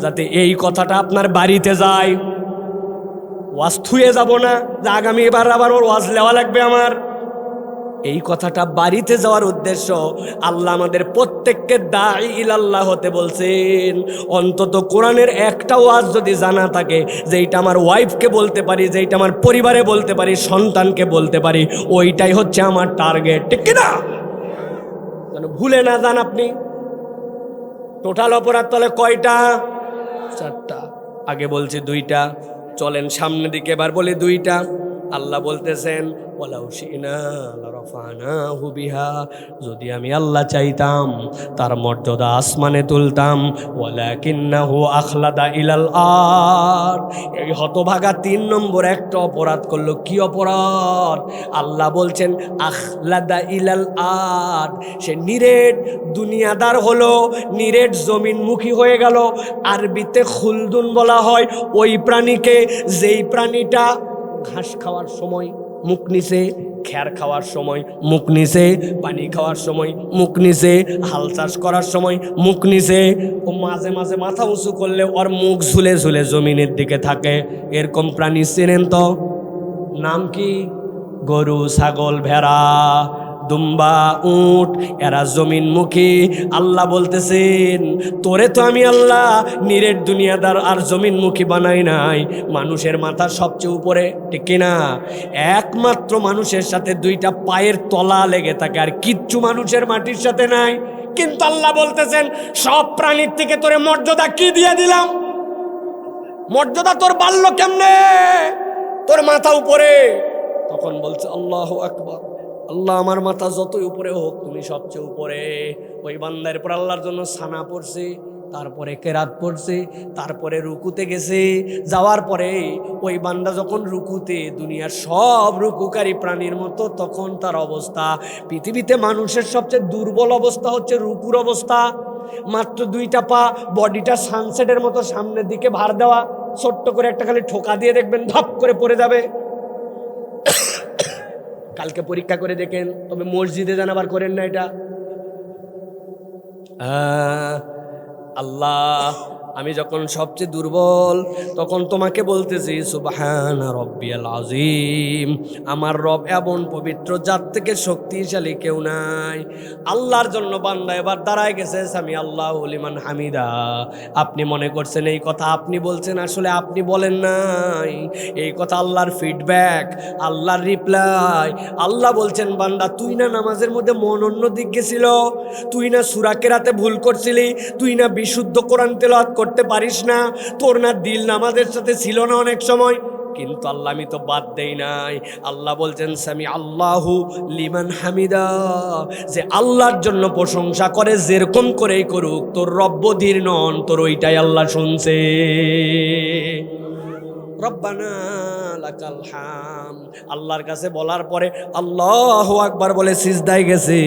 যাতে এই কথাটা আপনার বাড়িতে যায়। ওয়াজ থুয়ে যাব না যে আগামী এবার আবার ওর ওয়াজ নেওয়া লাগবে আমার। এই কথাটা বাড়িতে যাওয়ার উদ্দেশ্য। আল্লাহ আমাদের প্রত্যেককে দাঈ ইলাল্লাহ হতে বলছেন। অন্তত কোরআনের একটা ওয়াজ যদি জানা থাকে, যেইটা আমার ওয়াইফকে বলতে পারি, যেইটা আমার পরিবারে বলতে পারি, সন্তানকে বলতে পারি, ওইটাই হচ্ছে আমার টার্গেট, ঠিক কিনা? যেন ভুলে না যান আপনি। টোটাল অপরাধ তাহলে কয়টা? 4টা। আগে বলছি 2টা, চলেন সামনের দিকে এবার বলি 2টা। আল্লাহ বলতেছেন ওয়ালাউ শিনা লারাফানাহু বিহা, যদি আমি আল্লাহ চাইতাম তার মর্যাদা আসমানে তুলতাম। ওয়ালাকিন্নাহু আখলাদা ইলাল আরদ, এই হতভাগা 3 নম্বর একটা অপরাধ করলো। কি অপরাধ? আল্লাহ বলছেন আখলাদা ইলাল আরদ, সে নিরেট দুনিয়াদার হলো, নিরেট জমিনমুখী হয়ে গেল। আরবিতে খুলদুন বলা হয় ওই প্রাণীকে যেই প্রাণীটা ঘাস খাওয়ার সময় মুখ নিচে, খ্যার খাওয়ার সময় মুখ নিচে, পানি খাওয়ার সময় মুখ নিচে, হাল চাষ করার সময় মুখ নিচে, ও মাঝে মাঝে মাথা উঁচু করলে ওর মুখ ঝুলে ঝুলে জমিনের দিকে থাকে। এরকম প্রাণী চেনেন তো? নাম কি? গরু, ছাগল, ভেড়া, দুম্বা, উট, এরা জমিনমুখী। আল্লাহ বলতেছেন তোরে তো আমি আল্লাহ নিরেট দুনিয়াদার আর জমিনমুখী বানাই নাই, মানুষের মাথা সবচেয়ে উপরে, ঠিক কিনা? একমাত্র মানুষের সাথে 2টা পায়ের তলা লেগে থাকে, আর কিচ্ছু মানুষের মাটির সাথে নাই। কিন্তু আল্লাহ বলতেছেন সব প্রাণীর থেকে তোরে মর্যাদা কি দিয়ে দিলাম? মর্যাদা তোর বাড়ল কেমনে? তোর মাথা উপরে। তখন বলছে আল্লাহু আকবার, আল্লাহ আমার মাথা যতই উপরে হোক তুমি সবচেয়ে উপরে। ওই বান্দার পর আল্লাহর জন্য সানা পড়ছে, তারপরে কেরাত পড়ছে, তারপরে রুকুতে গেছে। যাওয়ার পরে ওই বান্দা যখন রুকুতে, দুনিয়ার সব রুকুকারী প্রাণীর মতো তখন তার অবস্থা। পৃথিবীতে মানুষের সবচেয়ে দুর্বল অবস্থা হচ্ছে রুকুর অবস্থা। মাত্র 2টা পা, বডিটা সানসেটের মতো সামনের দিকে ভার দেওয়া, ছোট্ট করে একটা খালি ঠোকা দিয়ে দেখবেন ধাপ করে পড়ে যাবে। কালকে পরীক্ষা করে দেখেন, তবে মসজিদে যান আবার করেন না এটা। আল্লাহ আমি যখন সবচেয়ে দুর্বল তখন তোমাকে বলতেছি সুবহান রব্বিয়াল আযীম, আমার রব এমন পবিত্র, যার থেকে শক্তিশালী কেউ নাই। আল্লাহর জন্য বান্দা এবার দাঁড়ায় গেছে সামি আল্লাহু লিমান হামিদা। আপনি মনে করছেন এই কথা আপনি বলছেন, আসলে আপনি বলেন নাই। এই কথা আল্লাহর ফিডব্যাক, আল্লাহর রিপ্লাই। আল্লাহ বলছেন বান্দা তুই না নামাজের মধ্যে মন অন্য দিক গেছিল, তুই না সূরা কেরাতে ভুল করছিলি, তুই না বিশুদ্ধ কোরআন তেলাওয়াত করতে পারিস না, তোর না দিল নামাজের সাথে ছিল না অনেক সময়। কিন্তু আল্লাহ আমি তো বাদ দেই নাই। আল্লাহ বলছেন সামি আল্লাহু লিমান হামিদা, যে আল্লাহর জন্য প্রশংসা করে যেরকম করেই করুক, তোর রব্ব ধীর নন, তোর ওইটাই আল্লাহ শুনছে। রব্বানা লাকাল হাম, আল্লাহর কাছে বলার পরে আল্লাহু আকবার বলে সিজদায় গেছে।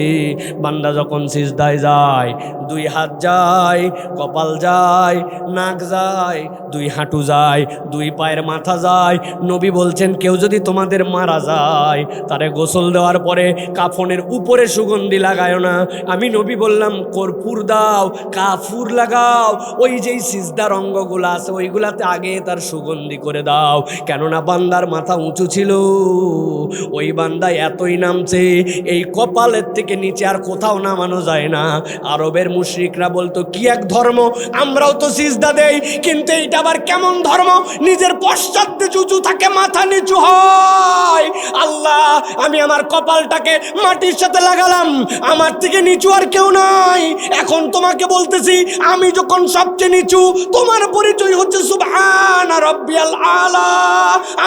বান্দা যখন সিজদায় যায়, 2 হাত যায়, কপাল যায়, নাক যায়, 2 হাঁটু যায়, 2 পায়ের মাথা যায়। নবী বলছেন কেউ যদি তোমাদের মারা যায়, তারে গোসল দেওয়ার পরে কাফনের উপরে সুগন্ধি লাগায় না। আমি নবী বললাম কর্পূর দাও, কাফুর লাগাও, ওই যেই সিজদার অঙ্গগুলো আছে ওইগুলাতে আগে তার সুগন্ধি করে দাও। কেননা বান্দার মাথা উঁচু ছিল, ওই বান্দা এতই নামছে এই কপালের থেকে নিচে আর কোথাও নামানো যায় না। আরবের মুশরিকরা বলতো কি এক ধর্ম, আমরাও তো সিজদা দেই, কিন্তু এইটা আবার কেমন ধর্ম, নিজের পশ্চাতে উঁচু থাকে মাথা নিচু হয়। আল্লাহ আমি আমার কপালটাকে মাটির সাথে লাগালাম, আমার থেকে নিচু আর কেউ নাই। এখন তোমাকে বলতেছি আমি যখন সবচেয়ে নিচু, তোমার পরিচয় হচ্ছে সুবহান রাব্বিয়াল আলা,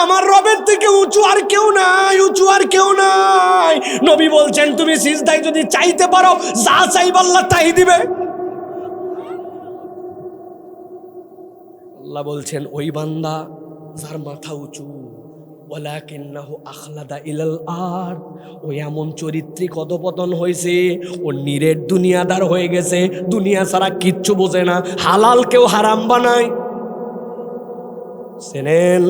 আমার রবের থেকে উঁচু আর কেউ নাই, উঁচু আর কেউ নাই। নবী বলছেন তুমি সিজদায় যদি চাইতে পারো, যা চাইবা আল্লাহ তাই দিবে। আল্লাহ বলছেন ওই বান্দা যার মাথা উঁচু, ওয়ালাকিন্নাহু আখলাদা ইলাল আরদ, ও এমন চরিত্রিক অধপতন হয়েছে, ও নিরেট দুনিয়াদার হয়ে গেছে, দুনিয়া ছাড়া কিচ্ছু বোঝে না, হালাল কেউ হারাম বানায়। চেনেন?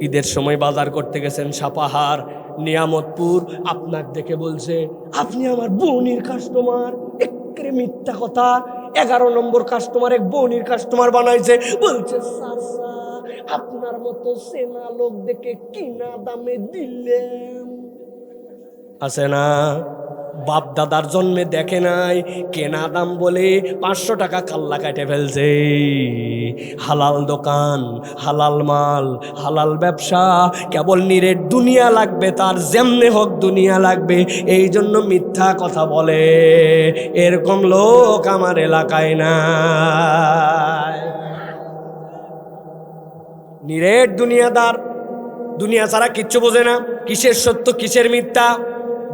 ঈদের সময় বাজার করতে গেছেন সাপাহার, নিয়ামতপুর, আপনার দেখে বলছে আপনি আমার বউনির কাস্টমার। একেবারে মিথ্যা কথা। 11 নম্বর কাস্টমার এক বউনির কাস্টমার বানাইছে। বলছে চাচা আপনার মতো সেনা লোক দেখে কিনা দামে দিলেন। আছে না? বাপ দাদার জন্মে দেখে নাই, কেনা দাম বলে 500 টাকা কাল্লা কাটে ফেলছে। হালাল দোকান, হালাল মাল, হালাল ব্যবসা, কেবল নিরেট দুনিয়া লাগবে, তার যেমনে হোক দুনিয়া লাগবে, এই জন্য মিথ্যা কথা বলে। এরকম লোক আমার এলাকায় নাই। নিরেট দুনিয়াদার, দুনিয়া ছাড়া কিচ্ছু বোঝে না, কিসের সত্য কিসের মিথ্যা,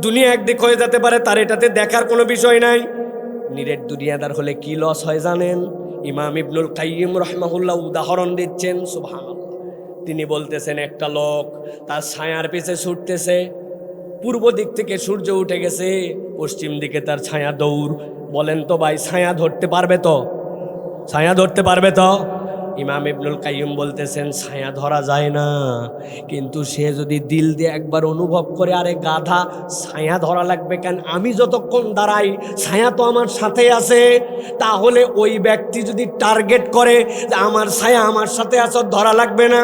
দুনিয়া একদিক হয়ে যেতে পারে, তার এটাতে দেখার কোনো বিষয় নাই। নিরেট দুনিয়াদার হলে কি লস হয় জানেন? ইমাম ইবনুল কাইয়িম রাহমাহুল্লাহ উদাহরণ দিচ্ছেন, সুবহানাল্লাহ। তিনি বলতেছেন একটা লোক তার ছায়ার পিছে ছুটতেছে, পূর্ব দিক থেকে সূর্য উঠে গেছে, পশ্চিম দিকে তার ছায়া দৌড়। বলেন তো ভাই, ছায়া ধরতে পারবে তো? ছায়া ধরতে পারবে তো? ইমাম ইবনুল কাইয়িম বলতেছেন ছায়া ধরা যায় না, কিন্তু সে যদি দিল দিয়ে একবার অনুভব করে, আরে গাধা ছায়া ধরা লাগবে কেন, আমি যতক্ষণ দাঁড়াই ছায়া তো আমার সাথে আছে, তাহলে ওই ব্যক্তি যদি টার্গেট করে যে আমার ছায়া আমার সাথে আছে, ধরা লাগবে না।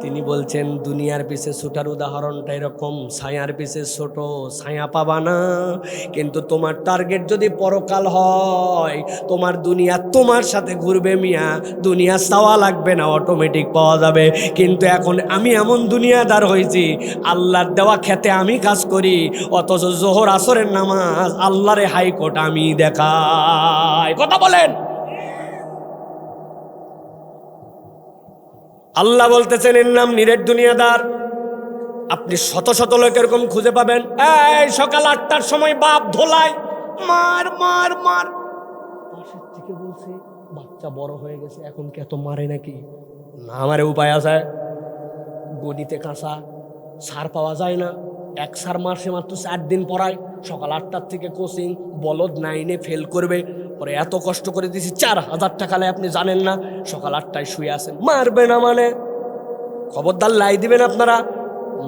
তিনি বলছেন দুনিয়ার পিছে ছোটার উদাহরণটা এরকম, ছায়ার পিছে ছোট, ছায়া পাবা না। কিন্তু তোমার টার্গেট যদি পরকাল হয়, তোমার দুনিয়া তোমার সাথে ঘুরবে মিয়া, দুনিয়া চাওয়া লাগবে না, অটোমেটিক পাওয়া যাবে। কিন্তু এখন আমি এমন দুনিয়াদার হয়েছি, আল্লাহর দেওয়া খেতে আমি কাজ করি, অথচ জোহর আসরের নামাজ আল্লাহরে হাইকোর্ট আমি দেখাই। কথা বলেন। আল্লাহ বলতেছেন এর নাম নিরেট দুনিয়াদার। আপনি শত শত লোক এরকম খুঁজে পাবেন। এই সকাল 8টার সময় বাপ ধোলায় মার মার মার, পাশের থেকে বলছে বাচ্চা বড় হয়ে গেছে, এখন কি এত মারে নাকি? না মারে, উপায় আছে। গণিতে কাঁচা, সার পাওয়া যায় না, এক সার মাসে মাত্র 4 দিন পড়ায়, সকাল 8টার থেকে কোচিং, বলদ 9-এ ফেল করবে, পরে এত কষ্ট করে দিয়েছি 4000 টাকা লাই, আপনি জানেন না? সকাল 8টায় শুয়ে আছেন, মারবে না মানে খবরদার লাই দিবেন আপনারা,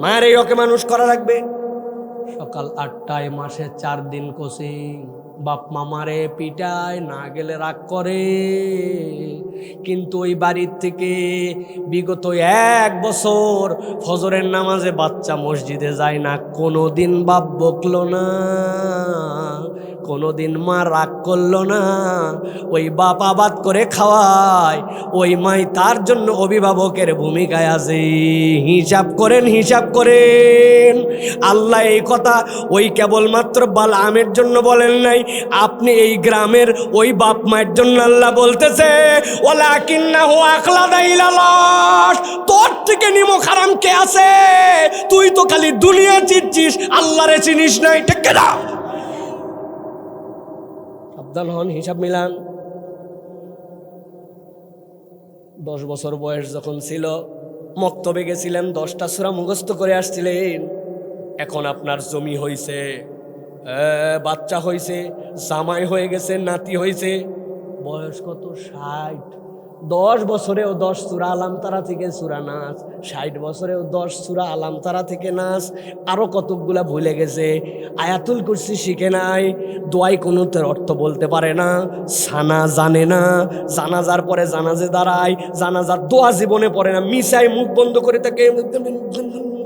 মারে ওকে মানুষ করা লাগবে। সকাল 8টায় মাসে 4 দিন কোচিং, বাপ মামারে পিটায়, না গেলে রাগ করে। কিন্তু ওই বাড়ির থেকে বিগত 1 বছর ফজরের নামাজে বাচ্চা মসজিদে যায় না, কোনোদিন বাপ বকলো না, কোনোদিন মা রাগ করলো না। ওই বাপ আবাদ করে খাওয়ায়, ওই মাই তার জন্য অভিভাবকের ভূমিকায় আছে। হিসাব করেন, হিসাব করেন। আল্লাহ এই কথা ওই কেবলমাত্র বালআমের জন্য বলেন নাই, আপনি এই গ্রামের ওই বাপ মায়ের জন্য আল্লাহ বলতেছে ওয়ালাকিন্নাহু আখলাদা ইলাল আরশ, তোর থেকে নিমক হারাম কে আছে? তুই তো খালি দুনিয়া চিনছিস, আল্লাহরে চিনিস নাই, ঠিক না? সাবধান হন, হিসাব মিলান। 10 বছর বয়স যখন ছিল, মক্তবে গেছিলেন, 10টা সূরা মুখস্থ করে আসছিলেন। এখন আপনার জমি হইছে, বাচ্চা হইছে, জামাই হয়ে গেছে, নাতি হইছে, বয়স কত? 60। 10 বছরেও 10 সূরা আলাম তারা থেকে সূরা নাস, 60 বছরেও 10 সূরা আলাম তারা থেকে নাস, আরো কতকগুলা ভুলে গেছে, আয়াতুল কুরসি শিখে নাই, দোয়াই কুনুতের অর্থ বলতে পারে না, সানা জানে না, জানাজার পরে জানাজে দাঁড়ায়, জানাজার দোয়া জীবনে পড়ে না, মিশাই মুখ বন্ধ করে তাকে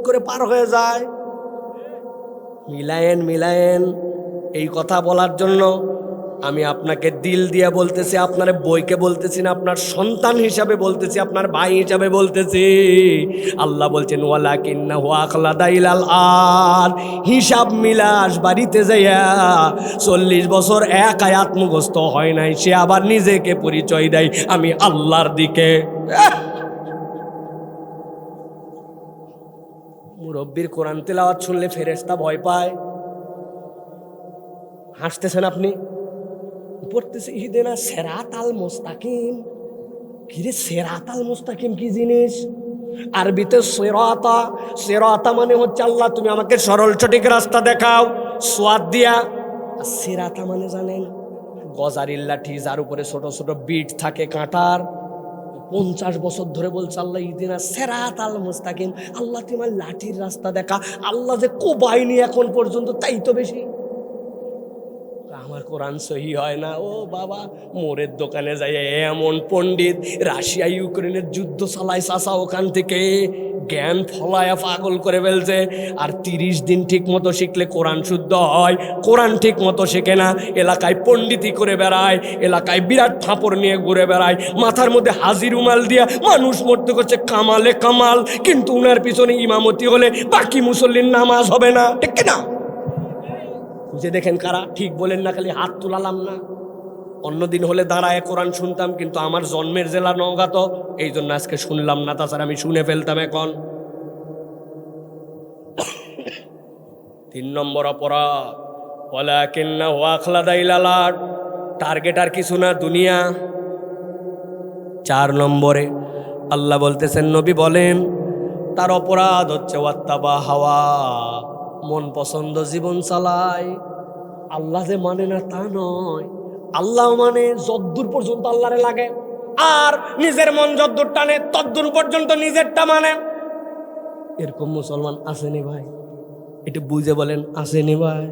করে পার হয়ে যায়। মিলায়েন, মিলায়েন। এই কথা বলার জন্য আমি আপনাকে দিল দিয়ে বলতেছি, আপনার বইকে বলতেছি না, আপনার সন্তান হিসাবে বলতেছি, আপনার ভাই হিসাবে বলতেছি। আল্লাহ বলছেন ওয়ালাকিন্নাহু আখলাদা ইলাল আরশ, হিসাব মিলাস বাড়িতে যাইয়া। 40 বছর এক আয়াত মুখস্থ হয় নাই, সে আবার নিজেকে পরিচয় দেয় আমি আল্লাহর দিকে। মুরব্বির কোরআন তেলাওয়াত শুনলে ফেরেশতা ভয় পায়। হাসতেছেন আপনি। পড়তেছে ইহদিনা সিরাতাল মুস্তাকিম। কিরে সিরাতাল মুস্তাকিম কি জিনিস? আরবিতে সিরাতা, সিরাতা মানে হচ্ছে আল্লাহ তুমি আমাকে সরল সঠিক রাস্তা দেখাও, সোয়াদ দিয়া। আর সিরাতা মানে জানেন, গজারির লাঠি যার উপরে ছোট ছোট বিট থাকে কাঁটার। 50 বছর ধরে বলছে আল্লাহ ইহদিনা সিরাতাল মুস্তাকিম, আল্লাহ তুমি আমার লাঠির রাস্তা দেখা। আল্লাহ যে কোবাইনি এখন পর্যন্ত, তাই তো বেশি। আমার কোরআন সহি হয় না। ও বাবা, মোরের দোকানে যাই এমন পণ্ডিত রাশিয়া ইউক্রেনের যুদ্ধ চালায় চাষা, ওখান থেকে জ্ঞান ফলায়া পাগল করে ফেলছে। আর 30 দিন ঠিক মতো শিখলে কোরআন শুদ্ধ হয়, কোরআন ঠিক মতো শেখে না। এলাকায় পণ্ডিতি করে বেড়ায়, এলাকায় বিরাট ফাঁপড় নিয়ে ঘুরে বেড়ায়, মাথার মধ্যে হাজির রুমাল দিয়া মানুষ মরতে করছে কামালে কামাল। কিন্তু উনার পিছনে ইমামতি হলে বাকি মুসল্লির নামাজ হবে না, ঠিক না? খুঁজে দেখেন কারা ঠিক বলেন না, খালি হাত তুলালাম না। অন্যদিন হলে দাঁড়ায় কোরআন শুনতাম, কিন্তু আমার জন্মের জেলা নওগাঁ তো, এই জন্য আজকে শুনলাম না, তাছাড়া আমি শুনে ফেলতাম এখন। 3 নম্বর অপরাধ, ওয়ালাকিন্নাহু আখলাদা ইলাল টার্গেট আর কিছু না, দুনিয়া। 4 নম্বরে আল্লাহ বলতেছেন, নবী বলেন তার অপরাধ হচ্ছে ওয়াত্তাবা হাওয়া, মন পছন্দ জীবন চালায়। আল্লাহ যে মানে না তা নয়, আল্লাহ মানে যদ্দূর পর্যন্ত আল্লাহরে লাগে, আর নিজের মন যদ্দূর টানে তদ্দূর পর্যন্ত নিজেরটা মানে। এরকম মুসলমান আসেনি ভাই? এটা বুঝে বলেন, আসেনি ভাই?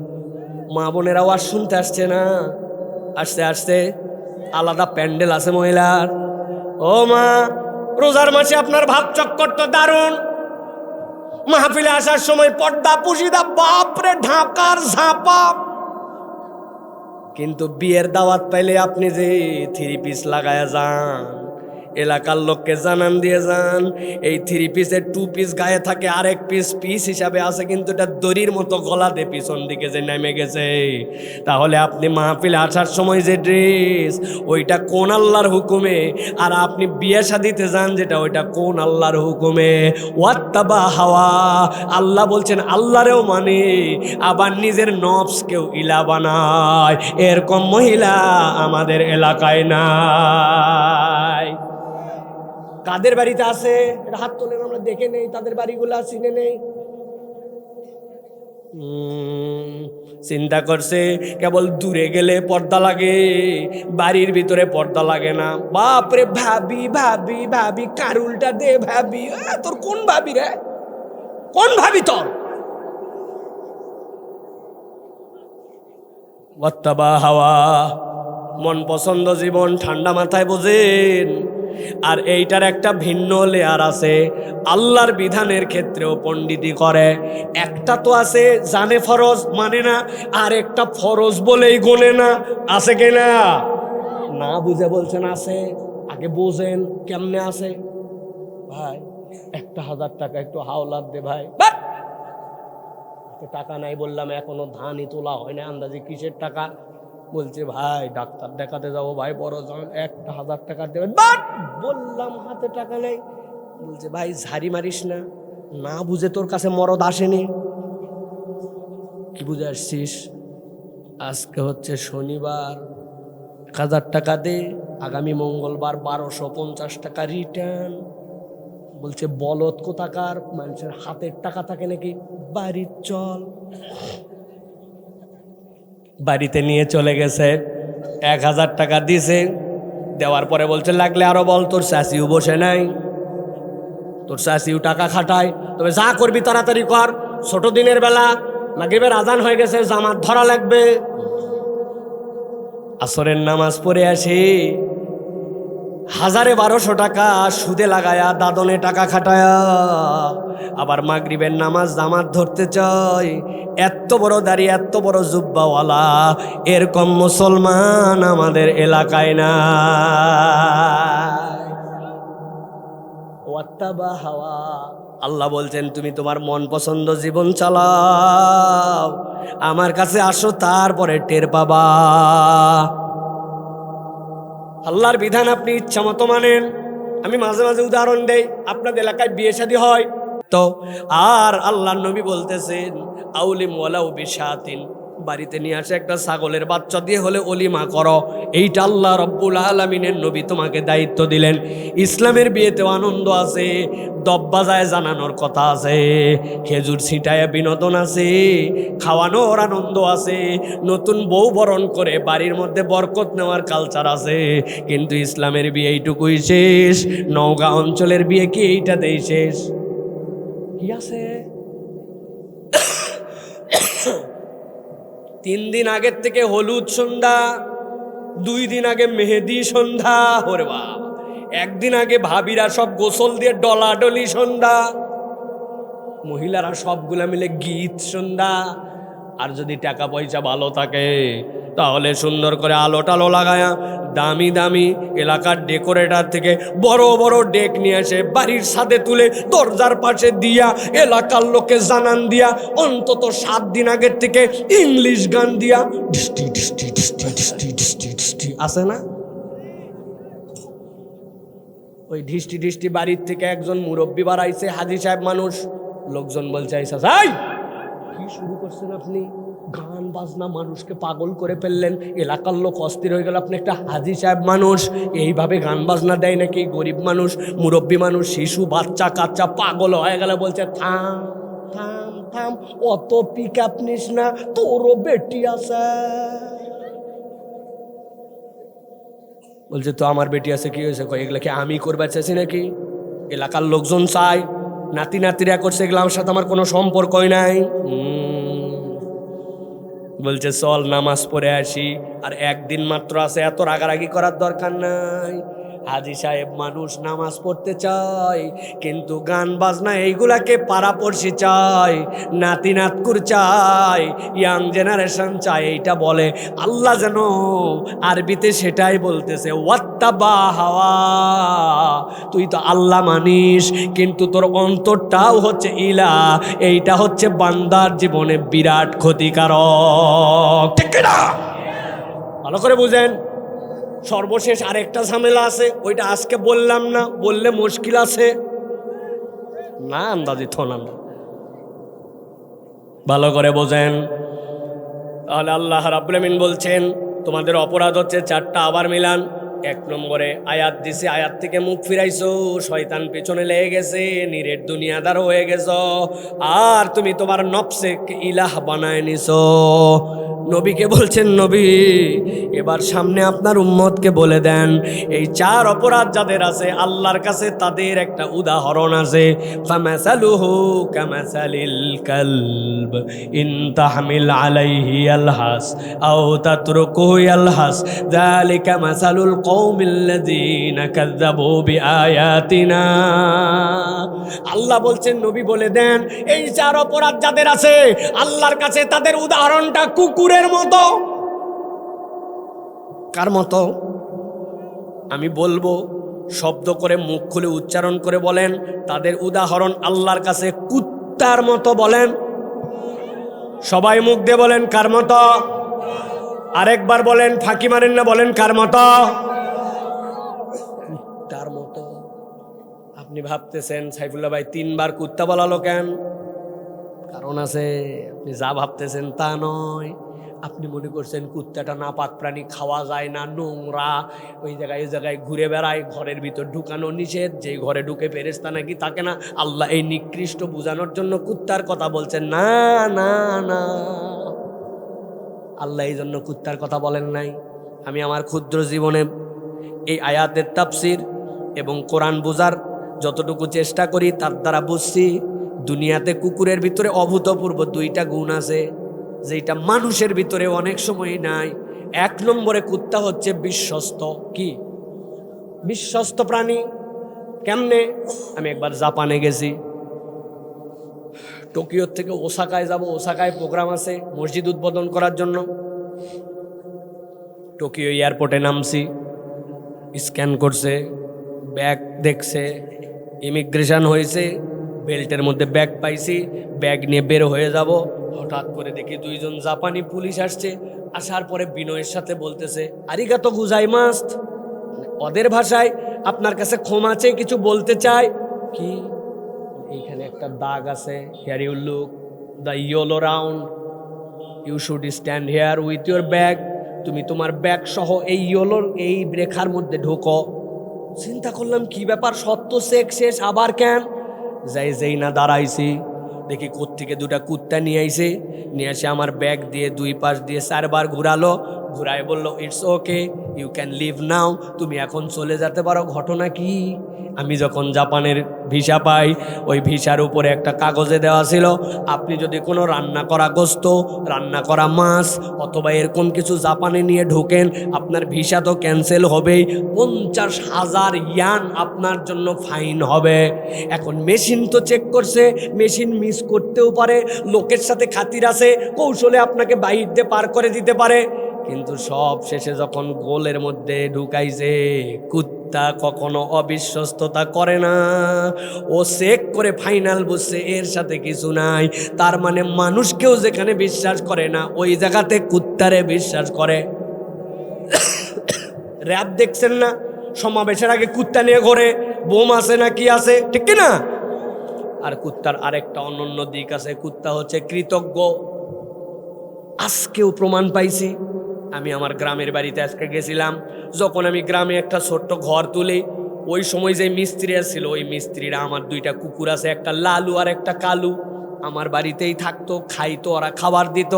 মা বোনেরা আওয়াজ শুনতে আসছে না? আসছে আসছে। আলাদা প্যান্ডেল আছে মহিলার। ও মা, রোজার মাসে আপনার ভাব চক্কর তো দারুণ। মাহফিলে আসার সময় পর্দা পুশিদা, বাপরে ঢাকার ঝাপা। কিন্তু বিয়ের দাওয়াত পাইলে আপনি যে 3 পিস লাগায়া যান, এলাকার লোককে জানান দিয়ে যান এই 3 পিসের 2 পিস গায়ে থাকে, আরেক পিস পিস হিসাবে আছে, কিন্তু এটা দড়ির মতো গলাতে পিছন দিকে যে নেমে গেছে। তাহলে আপনি মাহফিলে আসার সময় যে ড্রেস, ওইটা কোন আল্লাহর হুকুমে? আর আপনি বিয়ে শাদিতে যান যেটা, ওইটা কোন আল্লাহর হুকুমে? ওয়াত্তাবা হাওয়া, আল্লাহ বলছেন আল্লাহরেও মানে, আবার নিজের নফসকেও ইলা বানায়। এরকম মহিলা আমাদের এলাকায় নাই। কাদের বাড়িতে আছে এটা হাত তোলেন, আমরা দেখে নেই তাদের বাড়িগুলা, চিনে নেই। চিন্তা করছে কেবল দূরে গেলে পর্দা লাগে, বাড়ির ভিতরে পর্দা লাগে না। বাপরে, ভাবি ভাবি ভাবি, কারুলটা দে ভাবি। তোর কোন ভাবি রে? কোন ভাবি তোর? ওয়াত্তাবা হাওয়া, মন পছন্দ জীবন ঠান্ডা মাথায় বোঝেন। আর এইটার একটা ভিন্ন লেয়ার আছে, আল্লাহর বিধানের ক্ষেত্রেও পণ্ডিতি করে। একটা তো আছে জানে ফরজ মানে না, আর একটা ফরজ বলেই গোনে না। আছে কিনা? না বুঝে বলছেন আছে, আগে বোঝেন কেমনে আছে। ভাই 1000 টাকা একটু হাওলাত দে ভাই। টাকা নাই বললাম, এখনো ধানই তোলা হয় না, আন্দাজে কিসের টাকা? বলছে ভাই ডাক্তার দেখাতে যাবো ভাই, বড় জন 1000 টাকা দেবেন। বললাম হাতে টাকা নেই। বলছে ভাই ঝাড়ি মারিস না, না বুঝে তোর কাছে মরদ আসেনি। কি বুঝে আসছিস? আজকে হচ্ছে শনিবার, 1000 টাকা দে, আগামী মঙ্গলবার 1250 টাকা রিটার্ন। বলছে বলদ কোথাকার, মানুষের হাতের টাকা থাকে নাকি? বাড়ির চল। বাড়িতে নিয়ে চলে গেছে, 1000 টাকা দিছে। দেওয়ার পরে বলছে লাগলে আরো বল, তোর শাশিও বসে নাই, তোর শাশিও টাকা খাটায়, তবে যা করবি তাড়াতাড়ি কর, ছোট দিনের বেলা মাগরিবের আজান হয়ে গেছে, জামাত ধরা লাগবে। আসরের নামাজ পড়ে আসি, 1200 টাকা সুদে লাগায়া দাদনে টাকা খাটায়া, আবার মাগরিবের নামাজ জামাত ধরতে চাই। এত বড় দাড়ি, এত বড় জুব্বাওয়ালা, এরকম মুসলমান আমাদের এলাকায় না। ওয়াত্তাবা হাওয়া, আল্লাহ বলছেন তুমি তোমার মন পছন্দ জীবন চালাও, আমার কাছে আসো, তারপরে টের পাবা। আল্লাহর বিধান আপনি ইচ্ছা মতো মানেন। আমি মাঝে মাঝে উদাহরণ দেই, আপনাদের এলাকায় বিয়ে শাদী হয়, তো আর আল্লাহর নবী বলতেছেন আউলিম ওয়ালাউ বিশাতিন, বাড়িতে নিয়ে আসে একটা ছাগলের বাচ্চা দিয়ে হলে অলিমা করো। এইটা আল্লাহ রব্বুল আলামিনের নবী তোমাকে দায়িত্ব দিলেন। ইসলামের বিয়েতেও আনন্দ আছে, দব্বাজায় জানানোর কথা আছে, খেজুর ছিটায় বিনোদন আছে, খাওয়ানোর আনন্দ আছে, নতুন বউ বরণ করে বাড়ির মধ্যে বরকত নেওয়ার কালচার আছে। কিন্তু ইসলামের বিয়ে এইটুকুই শেষ। নওগাঁ অঞ্চলের বিয়ে কি এইটাতেই শেষ? কি আছে? 3 দিন আগের থেকে হলুদ সন্ধ্যা, 2 দিন আগে মেহেদি সন্ধ্যা, ওরে বাবা, 1 দিন আগে ভাবিরা সব গোসল দিয়ে ডলাডলি সন্ধ্যা, মহিলারা সবগুলা মিলে গীত সন্ধ্যা। আর যদি টাকা পয়সা ভালো থাকে তাহলে সুন্দর করে আলো টালো লাগায়া দামি দামি এলাকার ডেকোরেটর থেকে বড় বড় ডেক নিয়ে এসে বাড়ির ছাদে তুলে দরজার পাশে দিয়া এলাকার লোকে জানান দিয়া অন্তত 7 দিন আগের থেকে ইংলিশ গান দিয়া ডিস্টি ডিস্টি ডিস্টি ডিস্টি ডিস্টি ডিস্টি আছে না? ওই ঢিষ্টি ঢিষ্টি বাড়ির থেকে একজন মুরব্বী বাড়াইছে, হাজি সাহেব মানুষ। লোকজন বলছে আইসা ভাই কি শুরু করছেন আপনি? গান বাজনা মানুষকে পাগল করে ফেললেন, এলাকার লোক অস্থির হয়ে গেল। আপনি একটা হাজি সাহেব মানুষ, এইভাবে গান বাজনা দেয় নাকি? গরিব মানুষ, মুরব্বী মানুষ, শিশু বাচ্চা কাচ্চা পাগল হয়ে গেলে বলছে থাম থাম থাম, অত পিক আপ নিস না, তোরও বেটি আছে। বলছে তো আমার বেটি আছে, কি হয়েছে? এগুলা কি আমি করবার চাইছি নাকি? এলাকার লোকজন চায়, নাতি নাতিরা করছে, এগুলো আমার সাথে আমার কোনো সম্পর্কই নাই। বলছে চল নামাজ পড়ে আসি, আর 1 দিন মাত্র আছে, এত রাগারাগি করার দরকার নাই। হাজি সাহেব মানুষ নামাজ পড়তে চায়, কিন্তু গান বাজনা এইগুলাকে পাড়াপড়শি চায়, নাতি নাতকুর চায়, ইয়াং জেনারেশন চায়। এইটা বলে আল্লাহ যেন আরবিতে সেটাই বলতেছে, ওয়াত্তাবা হাওয়া, তুই তো আল্লাহ মানিস কিন্তু তোর অন্তরটাও হচ্ছে ইলা। এইটা হচ্ছে বান্দার জীবনে বিরাট ক্ষতিকারক, ঠিক না? ভালো করে বুঝেন। সর্বশেষ আরেকটা ঝামেলা আছে, ওইটা আজকে বললাম না, বললে মুশকিল আছে না। আন্দাজি থন আমরা ভালো করে বোঝেন। তাহলে আল্লাহ রাব্বুল আমিন বলছেন তোমাদের অপরাধ হচ্ছে 4টা, আবার মিলান। 1 নম্বরে আয়াত দিছে, আয়াত থেকে মুখ ফিরাইছো, শয়তান পেছনে লেগে গেছে, নিরেট দুনিয়াদার হয়ে গেছো, আর তুমি তোমার নফসে ইলাহ বানায় নিছো। নবীকে বলছেন নবী এবার সামনে আপনার উম্মতকে বলে দেন এই 4 অপরাধ যাদের আছে আল্লাহর কাছে তাদের একটা উদাহরণ আছে। ফামাসালুহু কামাসালিল কালব ইন তাহমিল আলাইহি আলহাস আও তাতরুকুহু ইয়ালহাস যালিকা মাসালুল কওমিল্লাযিনা কাযযাবু বিআয়াতিনা। আল্লাহ বলছেন নবী বলে দেন এই 4 অপরাধ যাদের আছে আল্লাহর কাছে তাদের উদাহরণটা কুকুরের মতো। কার মতো? আমি বলবো, শব্দ করে মুখ খুলে উচ্চারণ করে বলেন। তাদের উদাহরণ আল্লাহর কাছে কুত্তার মতো। বলেন সবাই, মুখ দিয়ে বলেন কার মতো? আরেকবার বলেন, ফাঁকি মারেন না, বলেন কার মতো? কুত্তার মতো। আপনি ভাবতেছেন সাইফুল্লাহ ভাই 3 বার কুত্তা বলালো কেন? কারণ আছে, আপনি যা ভাবতেছেন তা নয়। আপনি মনে করছেন কুত্তাটা নাপাক প্রাণী, খাওয়া যায় না, নোংরা, ওই জায়গায় ঘুরে বেড়ায়, ঘরের ভিতর ঢুকানো নিষেধ, যে ঘরে ঢুকে ফেরেশতা নাকি থাকে না। আল্লাহ এই নিকৃষ্ট বোঝানোর জন্য কুত্তার কথা বলছেন। না না না, আল্লাহ এই জন্য কুত্তার কথা বলেন নাই। আমি আমার ক্ষুদ্র জীবনে এই আয়াতের তাফসির এবং কোরআন বোঝার যতটুকু চেষ্টা করি তার দ্বারা বুঝছি দুনিয়াতে কুকুরের ভিতরে অভূতপূর্ব 2টা গুণ আছে যেটা মানুষের ভিতরে অনেক সময় নাই। 1 নম্বরে কুত্তা হচ্ছে বিশ্বস্ত। কি? বিশ্বস্ত প্রাণী। কেমনে? আমি একবার জাপানে গেছি, টোকিওর থেকে ওসাকায় যাব, ওসাকায় প্রোগ্রাম আছে মসজিদ উদ্বোধন করার জন্য। টোকিও এয়ারপোর্টে নামছি, স্ক্যান করছে, ব্যাগ দেখছে, ইমিগ্রেশন হয়েছে, বেল্টের মধ্যে ব্যাগ পাইছি, ব্যাগ নিয়ে বের হয়ে যাব। হঠাৎ করে দেখি 2 জন জাপানি পুলিশ আসছে। আসার পরে বিনয়ের সাথে বলতেছে আরিগাতো গুজাইমাসু, ওদের ভাষায় আপনার কাছে ক্ষমা চেয়ে কিছু বলতে চাই। কি? এইখানে একটা দাগ আছে, here you look the yellow round, you should stand here with your bag. তুমি তোমার ব্যাগ সহ এই ইয়েলোর এই রেখার মধ্যে ঢোকো। চিন্তা করলাম কি ব্যাপার, সত্য চেক শেষ আবার কেন? যেই না দাঁড়াইছি দেখি কোত্থেকে দুটা কুত্তা নিয়ে আইছে, নিয়ে এসে আমার ব্যাগ দিয়ে দুই পাশ দিয়ে 4 বার ঘুরালো, ঘুরায় বললো it's okay, you can leave now, তুমি এখন চলে যেতে পারো। ঘটনা কি, আমি যখন জাপানের ভিসা পাই, ওই ভিসার উপরে একটা কাগজে দেওয়া ছিল, আপনি যদি কোনো রান্না করা গোস্ত, রান্না করা মাছ অথবা এরকম কিছু জাপানে নিয়ে ঢোকেন, আপনার ভিসা তো ক্যান্সেল হবেই, 50,000 ইয়ান আপনার জন্য ফাইন হবে। এখন মেশিন তো চেক করছে, মেশিন মিস করতেও পারে, লোকের সাথে খাতির আছে, কৌশলে আপনাকে বাইর দিয়ে পার করে দিতে পারে। কিন্তু সব শেষে যখন গোলের মধ্যে ঢুকাইছে, কুত্তা কখনো অবিশ্বস্ততা করে না, ও চেক করে ফাইনাল বুঝছে এর সাথে কিছু নাই। তার মানে মানুষকেও যেখানে বিশ্বাস করে না, ওই জায়গাতে কুত্তারে বিশ্বাস করে। র‍্যাব দেখছেন না, সমাবেশের আগে কুত্তা নিয়ে ঘোরে, বোম আছে না কি আছে, ঠিক কি না? আর কুত্তার আরেকটা অনন্য দিক আছে, কুত্তা হচ্ছে কৃতজ্ঞ। আজকেও প্রমাণ পাইছি। আমি আমার গ্রামের বাড়িতে আজকে গেছিলাম, যখন আমি গ্রামে একটা ছোট্ট ঘর তুলি, ওই সময় যে মিস্ত্রি ছিল, ওই মিস্ত্রিরা আমার 2টা কুকুর আছে, একটা লালু আর একটা কালু, আমার বাড়িতেই থাকতো, খাইতো, ওরা খাবার দিত।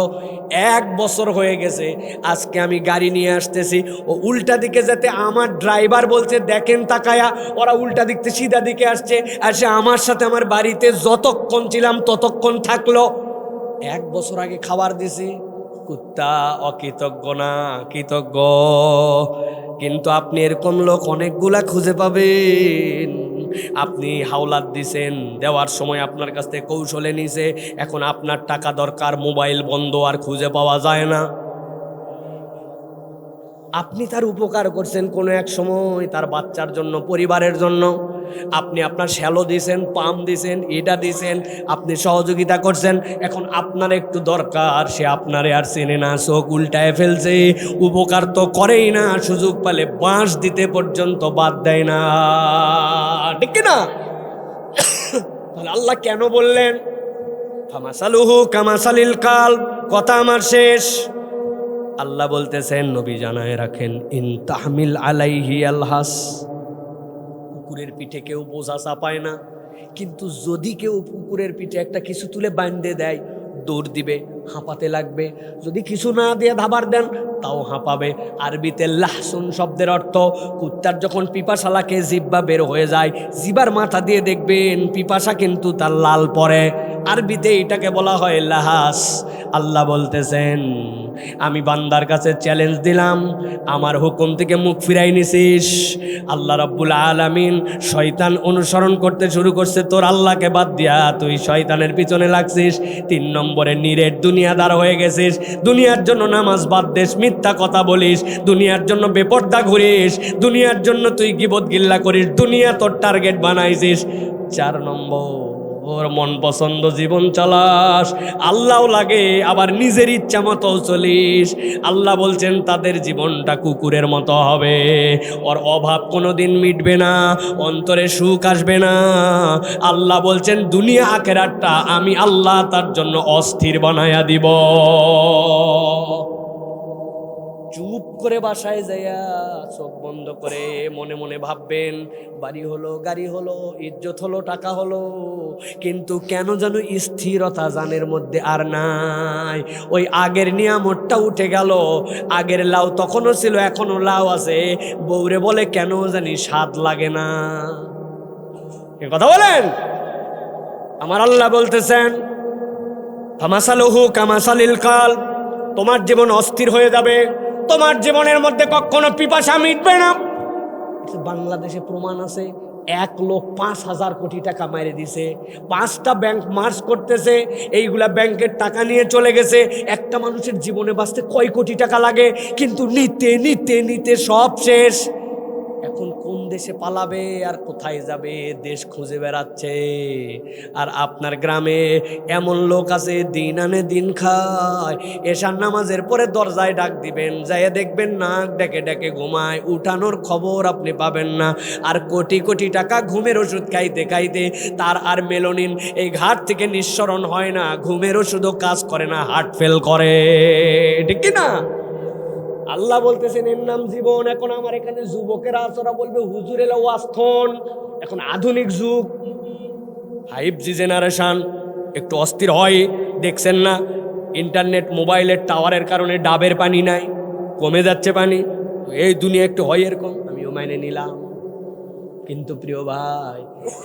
1 বছর হয়ে গেছে, আজকে আমি গাড়ি নিয়ে আসতেছি, ও উল্টা দিকে যেতে আমার ড্রাইভার বলছে দেখেন তাকায়া, ওরা উল্টা দিকতে সিধা দিকে আসছে, আর সে আমার সাথে আমার বাড়িতে যতক্ষণ ছিলাম ততক্ষণ থাকলো। 1 বছর আগে খাবার দিছি। কুত্তা অকৃতজ্ঞ না, কৃতজ্ঞ। কিন্তু আপনি এরকম লোক অনেকগুলা খুঁজে পাবেন। আপনি হাওলাত দিছেন, দেওয়ার সময় আপনার কাছ থেকে কৌশলে নিছে, এখন আপনার টাকা দরকার, মোবাইল বন্ধ, আর খুঁজে পাওয়া যায় না। আপনি তার উপকার করছেন কোনো এক সময়, তার বাচ্চার জন্য, পরিবারের জন্য। আপনি আপনার শ্যালো দিছেন, পাম দিছেন, এটা দিছেন, আপনি সহযোগিতা করছেন, এখন আপনার একটু দরকার, সে আপনারে আর চেনে না, চোখ উল্টায় ফেলছে, উপকার তো করেই না, সুযোগ পালে বাঁশ দিতে পর্যন্ত বাদ দেয় না, ঠিক না? তাহলে আল্লাহ কেন বললেন ফামাসালুহু কামাসালিল কালব? কথা আমার শেষ। আল্লাহ বলতেছেন নবী জানায় রাখেন, ইন তাহমিল আলাইহি আলহাস, কুকুরের পিঠে কেউ বোঝা চাপায় না, কিন্তু যদি কেউ কুকুরের পিঠে একটা কিছু তুলে বাঁধে দেয়, দৌড় দিবে, হাঁপাতে লাগবে। যদি কিছু না দিয়ে ধাবার দেন, তাও হাঁপাবে। আরবিতে লাহসুন শব্দের অর্থ, কুত্তার যখন পিপাসা লাগে, জিহ্বা বের হয়ে যায়, জিহ্বার মাথা দিয়ে দেখবেন পিপাসা কিন্তু তার লাল পড়ে। আরবিতে এটাকে বলা হয় লাহাস। আল্লাহ বলতেছেন আমি বান্দার কাছে চ্যালেঞ্জ দিলাম, আমার হুকুম থেকে মুখ ফিরাই নিছিস। আল্লাহ রাব্বুল আলামিন শয়তান অনুসরণ করতে শুরু করছে, তোর আল্লাহকে বাদ দিয়া তুই শয়তানের পিছনে লাগছিস। 3 নম্বরে নিরেট দুনিয়াদার হয়ে গেছিস, দুনিয়ার জন্য নামাজ বাদ দিস, মিথ্যা কথা বলিস, দুনিয়ার জন্য বেপর্দা ঘুরিস, দুনিয়ার জন্য তুই গিবত গিল্লা করিস, দুনিয়া তোর টার্গেট বানাইছিস। 4 নম্বর, ওর মন পছন্দ জীবন চালাস, আল্লাহও লাগে, আবার নিজের ইচ্ছা মতো চলিস। আল্লাহ বলছেন তাদের জীবনটা কুকুরের মতো হবে, ওর অভাব কোনোদিন মিটবে না, অন্তরে সুখ আসবে না। আল্লাহ বলছেন দুনিয়া আখেরাতটা আমি আল্লাহ তার জন্য অস্থির বানায়া দিব। চুপ করে বাসায় যাইয়া চোখ বন্ধ করে মনে মনে ভাববেন, বাড়ি হলো, গাড়ি হলো, ইজ্জত হলো, টাকা হলো, কিন্তু কেন যেন স্থিরতা জানের মধ্যে আর নাই। ওই আগের নিয়ামতটা উঠে গেল, আগের লাউ তখনও ছিল, এখনো লাউ আছে, বউরে বলে কেন জানি স্বাদ লাগে না। এ কথা বলেন। আমার আল্লাহ বলতেছেন ফামাসালুহু কামাসালিল কালব, তোমার জীবন অস্থির হয়ে যাবে, তোমার জীবনের মধ্যে কখনো পিপাসা মিটবে না। বাংলাদেশে প্রমাণ আছে, 1 লোক 5,000 কোটি টাকা মেরে দিছে, 5টা ব্যাংক মার্জ করতেছে, এইগুলা ব্যাংকের টাকা নিয়ে চলে গেছে। একটা মানুষের জীবনে বাঁচতে কয় কোটি টাকা লাগে, কিন্তু নিতে নিতে নিতে সব শেষ। এখন কোন দেশে পালাবে আর কোথায় যাবে, দেশ খুঁজে বেড়াচ্ছে। আর আপনার গ্রামে এমন লোক আছে দিন আনে দিন খায়, এশার নামাজের পরে দরজায় ডাক দিবেন, যাইয়া দেখবেন নাক ডেকে ডেকে ঘুমায়, উঠানোর খবর আপনি পাবেন না। আর কোটি কোটি টাকা ঘুমের ওষুধ খাইতে খাইতে তার আর মেলোনিন এই ঘাট থেকে নিঃসরণ হয় না, ঘুমের ওষুধও কাজ করে না, হার্ট ফেল করে, ঠিক কি না? আল্লাহ বলতেছেন এর নাম জীবন। এখন আমার এখানে যুবকেরা আছে, ওরা বলবে হুজুর এলা ওয়াস্থন, এখন আধুনিক যুগ, 5G জেনারেশন, একটু অস্থির হয়। দেখছেন না ইন্টারনেট মোবাইলের টাওয়ারের কারণে ডাবের পানি নাই, কমে যাচ্ছে পানি, এই দুনিয়া একটু হয় এরকম, আমিও মাইনে নিলাম। কিন্তু প্রিয় ভাই,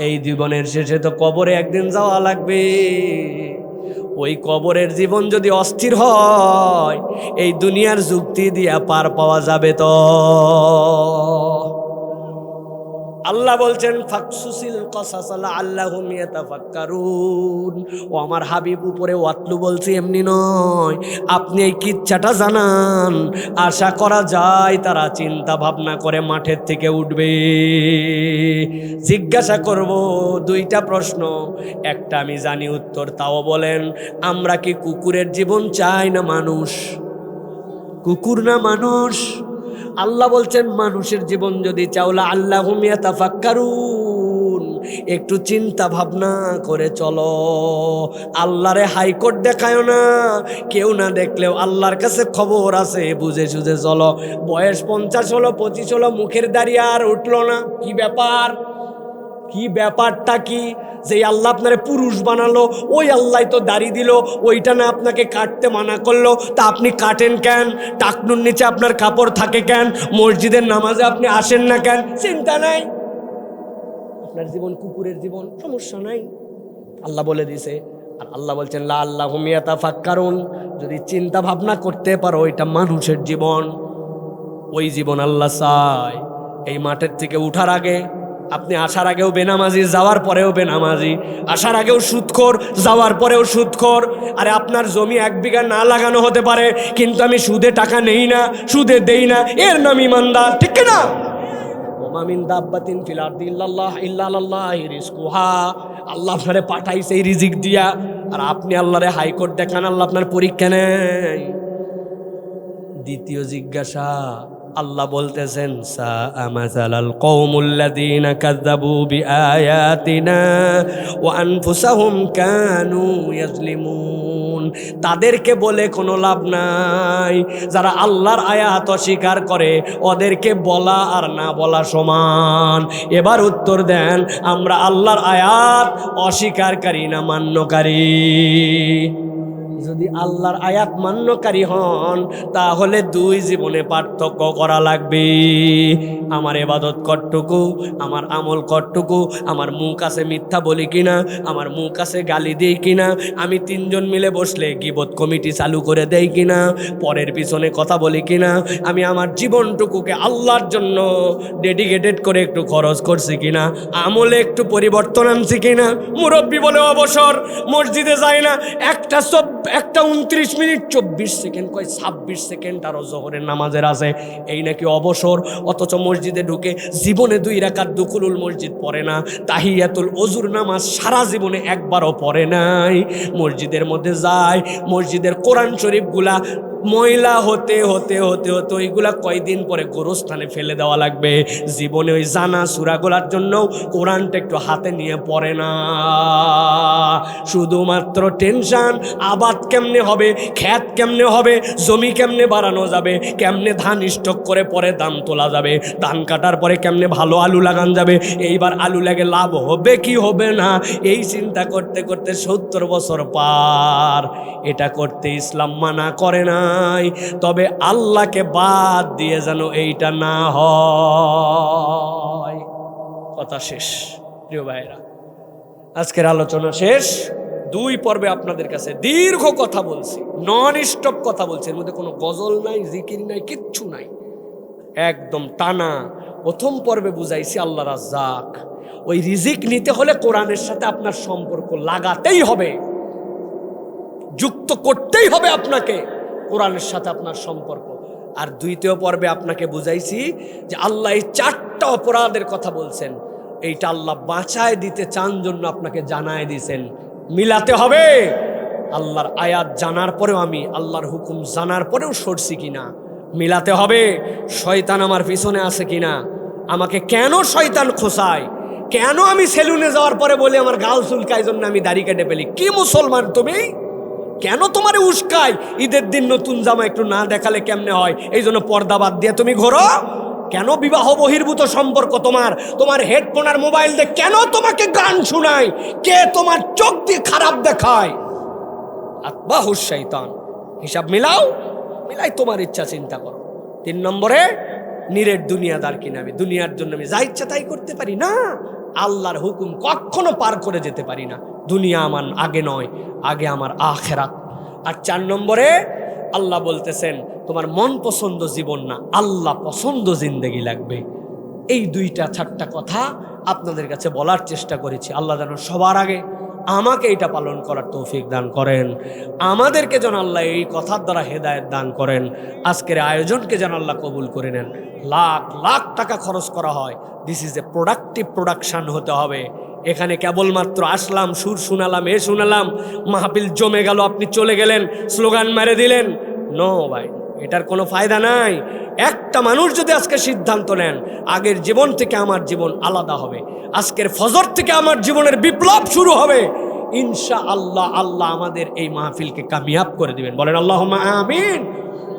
এই জীবনের শেষে তো কবরে একদিন যাওয়া লাগবে। ওই কবরের জীবন যদি অস্থির হয়, এই দুনিয়ার যুক্তি দিয়া পার পাওয়া যাবে তো? আল্লাহ বলছেন ফাকসুসিল কসাস লাআল্লাহুম ইয়াতাফাক্কারুন। ও আমার হাবিব, উপরে ওয়াতলু বলছি এমনি নয়, আপনি এই কিচ্ছাটা জানান, আশা করা যায় তারা চিন্তা ভাবনা করে মাঠের থেকে উঠবে। জিজ্ঞাসা করব দুইটা প্রশ্ন, একটা আমি জানি উত্তর, তাও বলেন, আমরা কি কুকুরের জীবন চাই না মানুষ? কুকুর না মানুষ? আল্লাহ বলছেন মানুষের জীবন যদি চাওলা আল্লাহুম ইয়াতাফাক্কারুন, একটু চিন্তা ভাবনা করে চলো। আল্লাহরে হাইকোর্ট দেখায় না, কেউ না দেখলেও আল্লাহর কাছে খবর আছে, বুঝে সুঝে চলো। বয়স 50 হলো, 25 হলো, মুখের দাড়ি আর উঠলো না, কি ব্যাপার? কি ব্যাপারটা কি? যে আল্লাহ আপনারে পুরুষ বানালো, ওই আল্লাহ তো দাড়ি দিল, ওইটা না আপনাকে কাটতে মানা করলো, তা আপনি কাটেন কেন? টাকনুর নিচে আপনার কাপড় থাকে কেন? মসজিদের নামাজে আপনি আসেন না কেন? চিন্তা নাই, আপনার জীবন কুকুরের জীবন, সমস্যা নাই, আল্লাহ বলে দিছে। আর আল্লাহ বলছেন লাআল্লাহুম ইয়াতাফাক্কারুন, যদি চিন্তা ভাবনা করতে পারো, এটা মানুষের জীবন, ওই জীবন আল্লাহ চায়। এই মাঠের থেকে উঠার আগে আপনি আসার আগেও বেনামাজি, যাওয়ার পরেও বেনামাজি, আসার আগেও সুদখোর, যাওয়ার পরেও সুদখোর। আরে আপনার জমি 1 বিঘা না লাগানো হতে পারে, কিন্তু আমি সুদে টাকা নেই না, সুদে দেই না, এর নাম ইমানদার, ঠিক না? ওমা মিন দাব্বাতিন ফিল আরদি ইল্লা আলাল্লাহি রিজকুহা, আল্লাহ আপনারে পাঠাইছে এই রিজিক দিয়া, আর আপনি আল্লাহরে হাইকোর্ট দেখান, আল্লাহ আপনার পরীক্ষা নেই। দ্বিতীয় জিজ্ঞাসা, আল্লাহ বলতেছেন সাআ মাসালাল কওমুল্লাযীনা কাযযাবু বিআয়াতিনা ওয়া আনফুসাহুম কানু ইয়াজলিমুন। তাদেরকে বলে কোনো লাভ নাই, যারা আল্লাহর আয়াত অস্বীকার করে, ওদেরকে বলা আর না বলা সমান। এবার উত্তর দেন, আমরা আল্লাহর আয়াত অস্বীকারকারী না মান্যকারী? যদি আল্লাহর আয়াত মান্যকারী হন, তাহলে দুই জীবনে পার্থক্য করা লাগবে। আমার ইবাদত কতটুকু, আমার আমল কতটুকু, আমার মুখ আছে মিথ্যা বলি কিনা, আমার মুখ আছে গালি দেই কিনা, আমি 3 জন মিলে বসলে গীবত কমিটি চালু করে দেই কিনা, পরের পিছনে কথা বলি কিনা, আমি আমার জীবনটুকুকে আল্লাহর জন্য ডেডিকেটেড করে একটু খরচ করছি কিনা, আমলে একটু পরিবর্তন আনছি কিনা। মুরব্বী বলে অবসর, মসজিদে যায় না, একটা 29 মিনিট 24 সেকেন্ড, কয় 26 সেকেন্ড আরো জোহরের নামাজের আছে, এই নাকি অবসর। অথচ মসজিদে ঢুকে জীবনে 2 রাকাত দুখুলুল মসজিদ পড়ে না, তাহিয়াতুল ওযুর নামাজ সারা জীবনে একবারও পড়ে নাই। মসজিদের মধ্যে যায়, মসজিদের কোরআন শরীফগুলা ময়লা হতে হতে হতে হতে ওইগুলা কয়দিন পরে গোরস্থানে ফেলে দেওয়া লাগবে। জীবনে ওই জানা সূরাগুলার জন্য কোরআনটা একটু হাতে নিয়ে পড়ে না, শুধুমাত্র টেনশন, আবাদ কেমনে হবে, ক্ষেত কেমনে হবে, জমি কেমনে বাড়ানো যাবে, কেমনে ধান স্টক করে পরে দাম তোলা যাবে, ধান কাটার পরে কেমনে ভালো আলু লাগান যাবে, এইবার আলু লাগে লাভ হবে কি হবে না, এই চিন্তা করতে করতে 70 বছর পার। এটা করতে ইসলাম মানা করে নাই, তবে আল্লাহকে বাদ দিয়ে যেন এইটা না হয়। কথা শেষ প্রিয় ভাইরা, আজকের আলোচনা শেষ। 2 পর্বে আপনাদের কাছে দীর্ঘ কথা বলছি, নন স্টপ কথা বলছি, এর মধ্যে কোনো গজল নাই, জিকির নাই, কিচ্ছু নাই, একদম টানা। প্রথম পর্বে বুঝাইছি আল্লাহ রাজ্জাক, ওই রিজিক নিতে হলে কোরআনের সাথে আপনার সম্পর্ক লাগাতেই হবে, যুক্ত করতেই হবে আপনাকে কোরআনের সাথে আপনার সম্পর্ক। আর দ্বিতীয় পর্বে আপনাকে বুঝাইছি যে আল্লাহ এই 4টা অপরাধের কথা বলছেন, এইটা আল্লাহ বাঁচায় দিতে চান জন্য আপনাকে জানায় দিয়েছেন। মিলাতে হবে। আল্লাহর আয়াত জানার পরেও আমি আল্লাহর হুকুম জানার পরেও সরছি কিনা মিলাতে হবে। শয়তান আমার পিছনে আছে কিনা, আমাকে কেন শয়তান খোসায়, কেন আমি সেলুনে যাওয়ার পরে বলে আমার গাল চুলকায় জন্য আমি দাড়ি কেটে ফেলি। কি মুসলমান তুমি? কেন তোমারে উস্কায় ঈদের দিন নতুন জামা একটু না দেখালে কেমনে হয়, এই জন্য পর্দা বাদ দিয়ে তুমি ঘোরো? কেন বিবাহ বহির্ভূত সম্পর্ক তোমার হেডফোন আর মোবাইল দিয়ে কেন তোমাকে গান শোনায়, কে তোমার চোখ দিয়ে খারাপ দেখায়? আতবাহুশ শয়তান। হিসাব মিলাই তোমার ইচ্ছা চিন্তা করো। 3 নম্বরে নিরেট দুনিয়াদার কিনা, আমি দুনিয়ার জন্য আমি যা ইচ্ছা তাই করতে পারি না, আল্লাহর হুকুম কখনো পার করে যেতে পারি না। দুনিয়া আমার আগে নয়, আগে আমার আখিরাত। আর 4 নম্বরে আল্লাহ বলতেছেন তোমার মন পছন্দ জীবন না, আল্লাহ পছন্দ জিন্দেগি লাগবে। এই 2টা কথা আপনাদের কাছে বলার চেষ্টা করেছি। আল্লাহ যেন সবার আগে আমাকে এটা পালন করার তৌফিক দান করেন, আমাদেরকে যেন আল্লাহ এই কথার দ্বারা হেদায়েত দান করেন। আজকের আয়োজনকে যেন আল্লাহ কবুল করে নেন। লাখ লাখ টাকা খরচ করা হয়, this is a productive production হতে হবে। এখানে কেবলমাত্র আসলাম, সুর শুনালাম, শোনালাম, মাহফিল জমে গেল, আপনি চলে গেলেন, স্লোগান মেরে দিলেন। নো ভাই, এটার কোনো ফায়দা নাই। একটা মানুষ যদি আজকে সিদ্ধান্ত নেন আগের জীবন থেকে আমার জীবন আলাদা হবে, আজকের ফজর থেকে আমার জীবনের বিপ্লব শুরু হবে, ইনশাআল্লাহ আল্লাহ আমাদের এই মাহফিলকে কামিয়াব করে দিবেন। বলেন আল্লাহুম্মা আমিন।